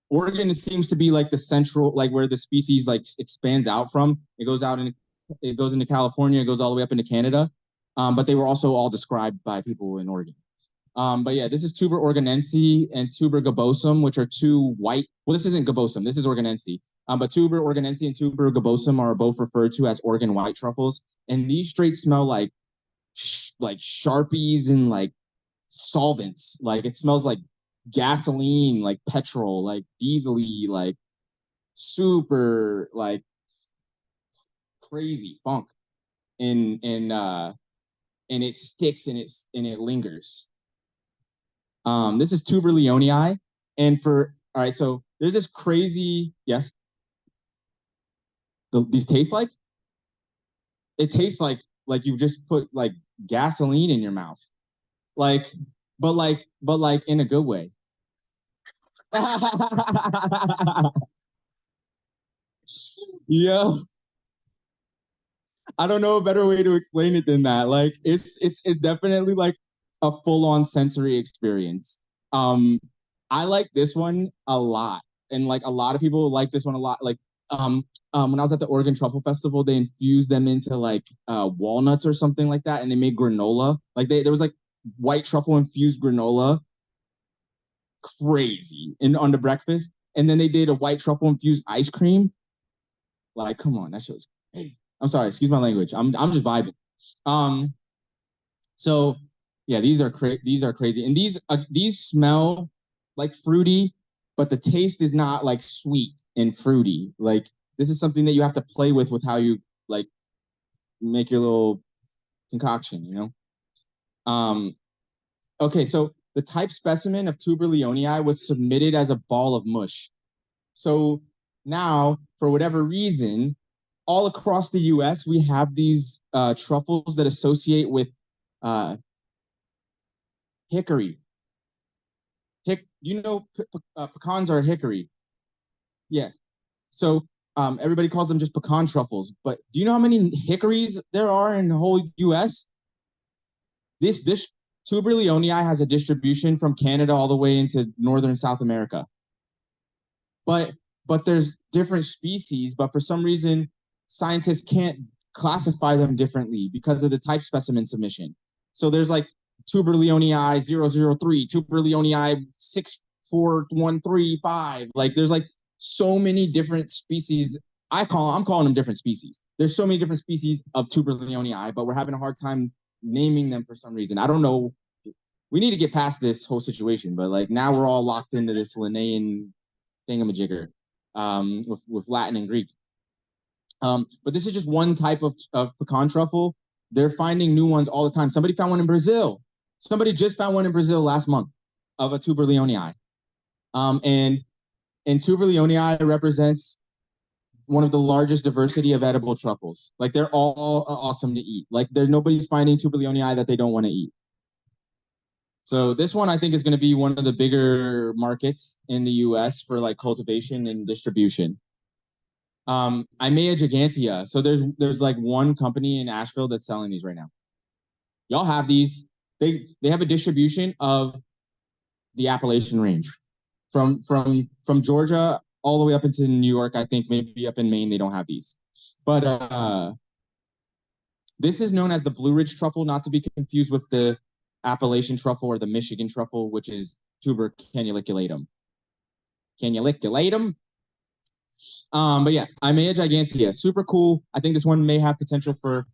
Oregon seems to be like the central, like where the species like expands out from. It goes into California, it goes all the way up into Canada. But they were also all described by people in Oregon. But yeah, this is tuber oregonense and tuber gibosum, which are two white. Well, this isn't gibosum. This is oregonense. But tuber oregonense and tuber gibosum are both referred to as Oregon white truffles, and these straight smell like Sharpies and like solvents. Like it smells like gasoline, like petrol, like diesel-y, like super like crazy funk. And it sticks and it lingers. This is tuber leonii, and all right, so there's this crazy, yes. These taste like it tastes like you just put like gasoline in your mouth, like, but in a good way. Yeah, I don't know a better way to explain it than that. Like it's definitely like a full-on sensory experience. Um, I like this one a lot, and like a lot of people like this one a lot. Like when I was at the Oregon Truffle Festival, they infused them into like walnuts or something like that, and they made granola. Like there was like white truffle infused granola, crazy, in on the breakfast. And then they did a white truffle infused ice cream. Like, come on, that show's crazy. I'm sorry, excuse my language. I'm just vibing. Um, so yeah, these are crazy, and these smell like fruity, but the taste is not like sweet and fruity. Like this is something that you have to play with how you like make your little concoction, you know. Okay, so the type specimen of tuber leonii was submitted as a ball of mush. So now, for whatever reason, all across the U.S., we have these truffles that associate with hickory. Pecans are hickory. Yeah. So everybody calls them just pecan truffles. But do you know how many hickories there are in the whole U.S.? This tuber leonii has a distribution from Canada all the way into northern South America. But there's different species, but for some reason, scientists can't classify them differently because of the type specimen submission. So there's like tuber leonii 003, tuber leonii 64135. Like there's like so many different species. I'm calling them different species. There's so many different species of tuber leonii, but we're having a hard time naming them for some reason. I don't know. We need to get past this whole situation, but like now we're all locked into this Linnaean thingamajigger with Latin and Greek. But this is just one type of pecan truffle. They're finding new ones all the time. Somebody found one in Brazil. Somebody just found one in Brazil last month of a tuber leonii. And tuber leonii represents one of the largest diversity of edible truffles. Like they're all awesome to eat. Like nobody's finding tuber leonii that they don't want to eat. So this one I think is going to be one of the bigger markets in the U.S. for like cultivation and distribution. Imea gigantea. So there's like one company in Asheville that's selling these right now. Y'all have these. They have a distribution of the Appalachian range from Georgia all the way up into New York. I think maybe up in Maine they don't have these. But this is known as the Blue Ridge truffle, not to be confused with the Appalachian truffle or the Michigan truffle, which is tuber canuliculatum. Canuliculatum. But yeah, Imea gigantea, super cool. I think this one may have potential for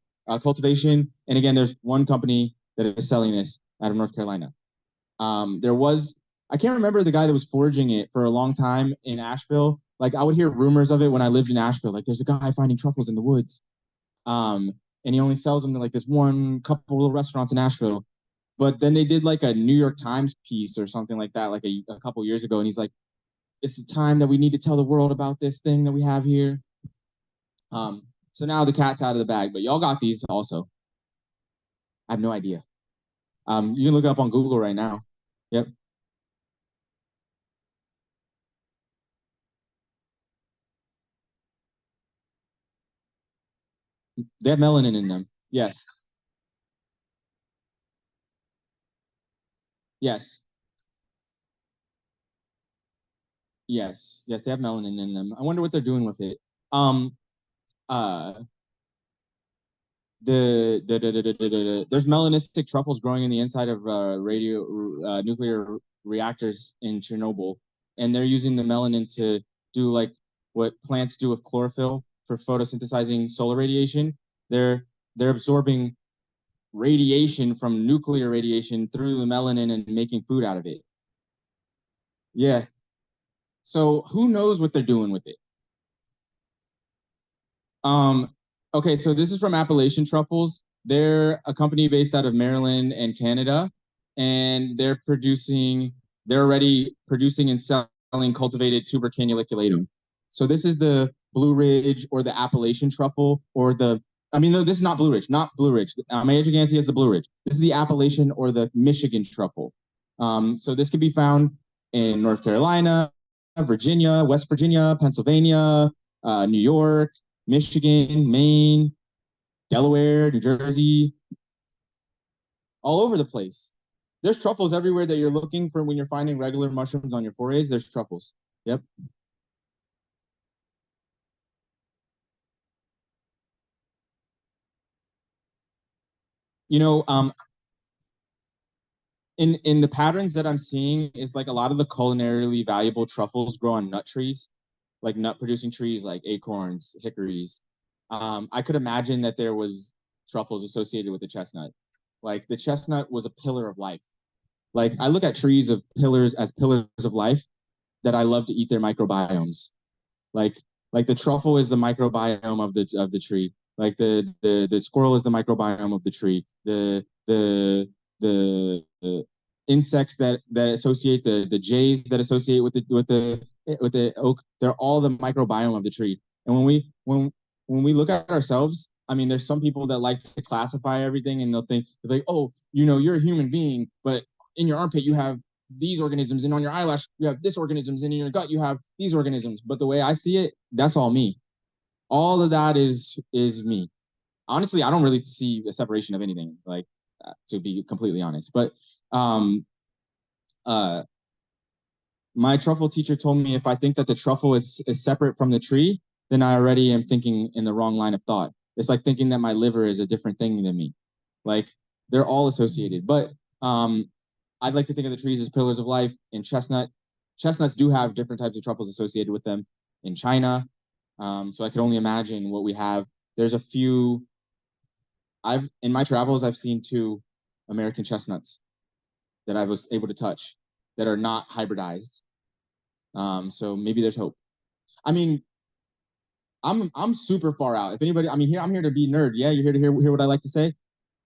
cultivation. And again, there's one company that is selling this out of North Carolina. I can't remember the guy that was foraging it for a long time in Asheville, Like I would hear rumors of it when I lived in Asheville. Like there's a guy finding truffles in the woods, and he only sells them to like this one couple little restaurants in Asheville. But then they did like a New York Times piece or something like that, like a couple years ago, and he's like, "It's the time that we need to tell the world about this thing that we have here." So now the cat's out of the bag, but y'all got these also. I have no idea. You can look it up on Google right now. Yep. They have melanin in them. Yes. Yes. Yes. Yes, they have melanin in them. I wonder what they're doing with it. Um, uh, there's melanistic truffles growing in the inside of nuclear reactors in Chernobyl, and they're using the melanin to do like what plants do with chlorophyll for photosynthesizing solar radiation. They're absorbing radiation from nuclear radiation through the melanin and making food out of it. Yeah. So who knows what they're doing with it? Um, okay, so this is from Appalachian Truffles. They're a company based out of Maryland and Canada, and they're already producing and selling cultivated tuber cannuliculatum. So this is the Blue Ridge or the Appalachian truffle or I mean, no, this is not Blue Ridge. My gigantea is the Blue Ridge. This is the Appalachian or the Michigan truffle. So this can be found in North Carolina, Virginia, West Virginia, Pennsylvania, New York, Michigan, Maine, Delaware, New Jersey, all over the place. There's truffles everywhere that you're looking for when you're finding regular mushrooms on your forays. There's truffles. Yep. You know, in the patterns that I'm seeing is like a lot of the culinarily valuable truffles grow on nut trees, like nut producing trees like acorns, hickories. I could imagine that there was truffles associated with the chestnut. Like the chestnut was a pillar of life. Like I look at trees of pillars as pillars of life that I love to eat their microbiomes. Like like the truffle is the microbiome of the tree. Like the squirrel is the microbiome of the tree. The insects that associate the jays that associate with the oak, they're all the microbiome of the tree. And when we look at ourselves, I mean, there's some people that like to classify everything and they're like, oh, you know, you're a human being, but in your armpit you have these organisms, and on your eyelash you have this organisms, and in your gut you have these organisms. But the way I see it, that's all me. All of that is me. Honestly, I don't really see a separation of anything, like to be completely honest. But um uh my truffle teacher told me if I think that the truffle is separate from the tree, then I already am thinking in the wrong line of thought. It's like thinking that my liver is a different thing than me. Like they're all associated. But I'd like to think of the trees as pillars of life. And chestnuts do have different types of truffles associated with them in China. So I could only imagine what we have. There's a few. I've in my travels, I've seen two American chestnuts that I was able to touch that are not hybridized. So maybe there's hope. I mean, I'm super far out. If anybody, I mean, here I'm here to be nerd. Yeah, you're here to hear what I like to say.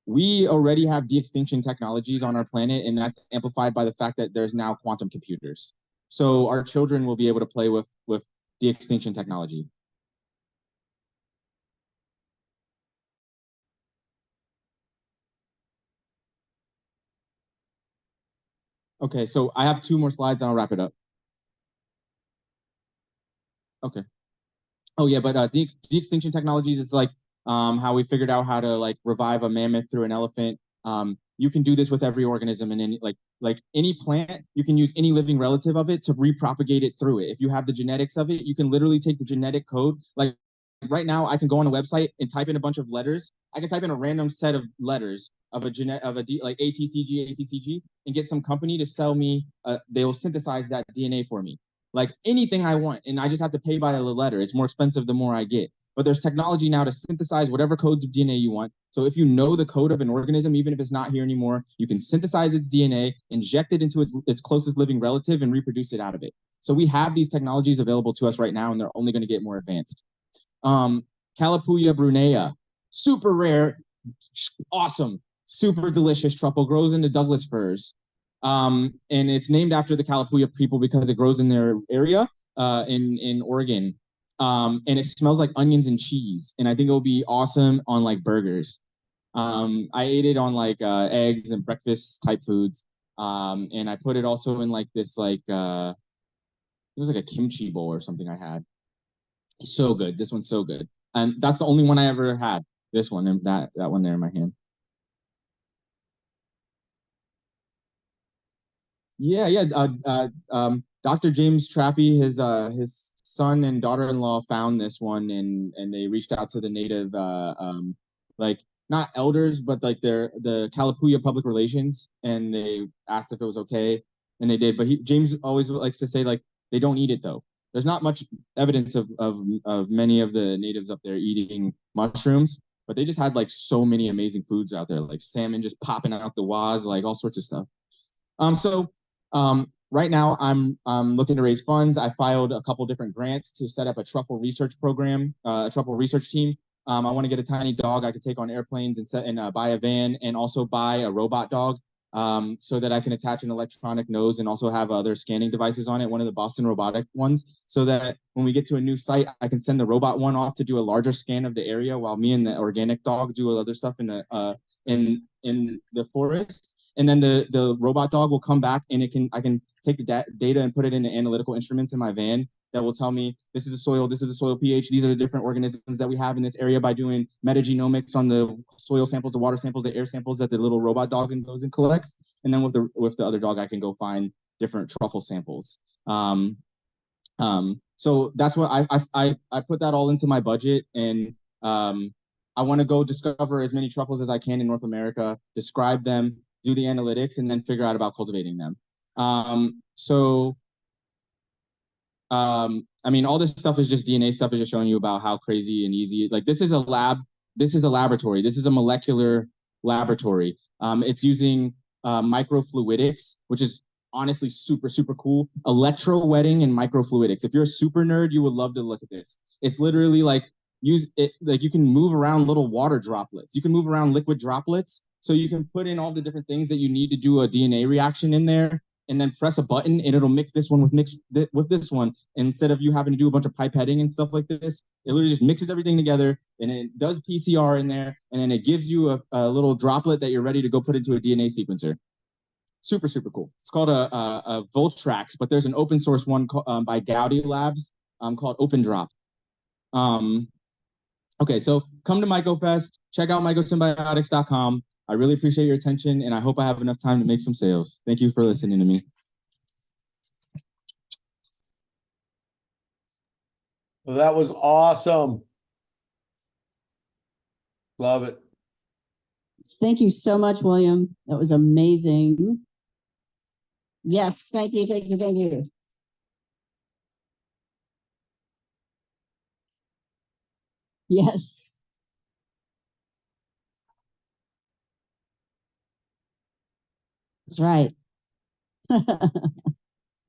We already have de-extinction technologies on our planet, and that's amplified by the fact that there's now quantum computers. So our children will be able to play with de-extinction technology. Okay, so I have two more slides and I'll wrap it up. Okay. Oh yeah, but de-extinction technologies is like how we figured out how to like revive a mammoth through an elephant. You can do this with every organism and any like any plant. You can use any living relative of it to repropagate it through it. If you have the genetics of it, you can literally take the genetic code. Like right now, I can go on a website and type in a bunch of letters. I can type in a random set of letters of a genet of a D, like ATCG, and get some company to sell me. They will synthesize that DNA for me like anything I want, and I just have to pay by the letter. It's more expensive the more I get. But there's technology now to synthesize whatever codes of DNA you want So if you know the code of an organism, even if it's not here anymore, you can synthesize its DNA, inject it into its closest living relative, and reproduce it out of it. So we have these technologies available to us right now, and they're only going to get more advanced. Calipuya brunea, super rare, awesome, super delicious truffle, grows into Douglas firs. And it's named after the Calipuya people because it grows in their area in Oregon. And it smells like onions and cheese. And I think it will be awesome on like burgers. I ate it on like eggs and breakfast type foods. And I put it also in like this like it was like a kimchi bowl or something I had. So good. This one's so good. And that's the only one I ever had. This one and that one there in my hand. Yeah. Dr. James Trappy, his son and daughter-in-law found this one and they reached out to the native like not elders, but like the Kalapuya public relations, and they asked if it was okay, and they did. But James always likes to say like they don't eat it though. There's not much evidence of many of the natives up there eating mushrooms, but they just had like so many amazing foods out there, like salmon just popping out the waz, like all sorts of stuff. Right now I'm looking to raise funds. I filed a couple different grants to set up a truffle research program, a truffle research team. I want to get a tiny dog I could take on airplanes and buy a van and also buy a robot dog so that I can attach an electronic nose and also have other scanning devices on it, one of the Boston Robotic ones, so that when we get to a new site, I can send the robot one off to do a larger scan of the area while me and the organic dog do other stuff in the forest. And then the robot dog will come back and I can take the data and put it into analytical instruments in my van that will tell me this is the soil pH, these are the different organisms that we have in this area by doing metagenomics on the soil samples, the water samples, the air samples that the little robot dog goes and collects. And then with the other dog, I can go find different truffle samples. So that's what I put that all into my budget, and I want to go discover as many truffles as I can in North America, describe them, do the analytics, and then figure out about cultivating them. I mean, all this stuff is just DNA stuff is just showing you about how crazy and easy. Like this is a laboratory. This is a molecular laboratory. It's using microfluidics, which is honestly super, super cool. Electrowetting and microfluidics. If you're a super nerd, you would love to look at this. It's literally like use it like you can move around little water droplets. You can move around liquid droplets. So you can put in all the different things that you need to do a DNA reaction in there, and then press a button and it'll mix this one with this one. And instead of you having to do a bunch of pipetting and stuff like this, it literally just mixes everything together and it does PCR in there, and then it gives you a little droplet that you're ready to go put into a DNA sequencer. Super, super cool. It's called a Voltrax, but there's an open source one by Gowdy Labs called OpenDrop. Okay, so come to MycoFest, check out mycosymbiotics.com. I really appreciate your attention, and I hope I have enough time to make some sales. Thank you for listening to me. Well, that was awesome. Love it. Thank you so much, William. That was amazing. Yes, thank you, thank you, thank you. Yes. That's right.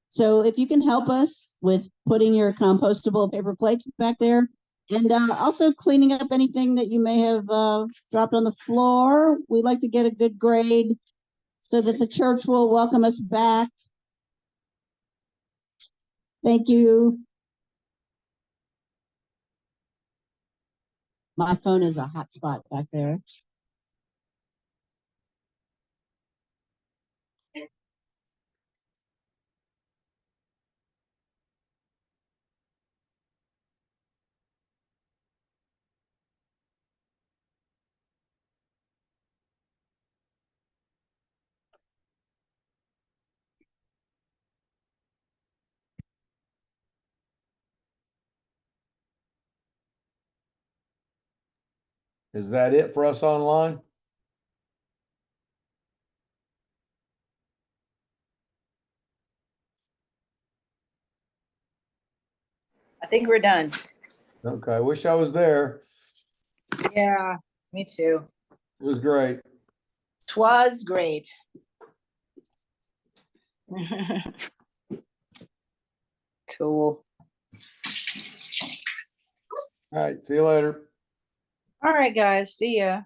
So if you can help us with putting your compostable paper plates back there, and also cleaning up anything that you may have dropped on the floor, we like to get a good grade so that the church will welcome us back. Thank you. My phone is a hot spot back there. Is that it for us online? I think we're done. Okay, I wish I was there. Yeah, me too. It was great. Twas great. Cool. All right, see you later. All right, guys. See ya.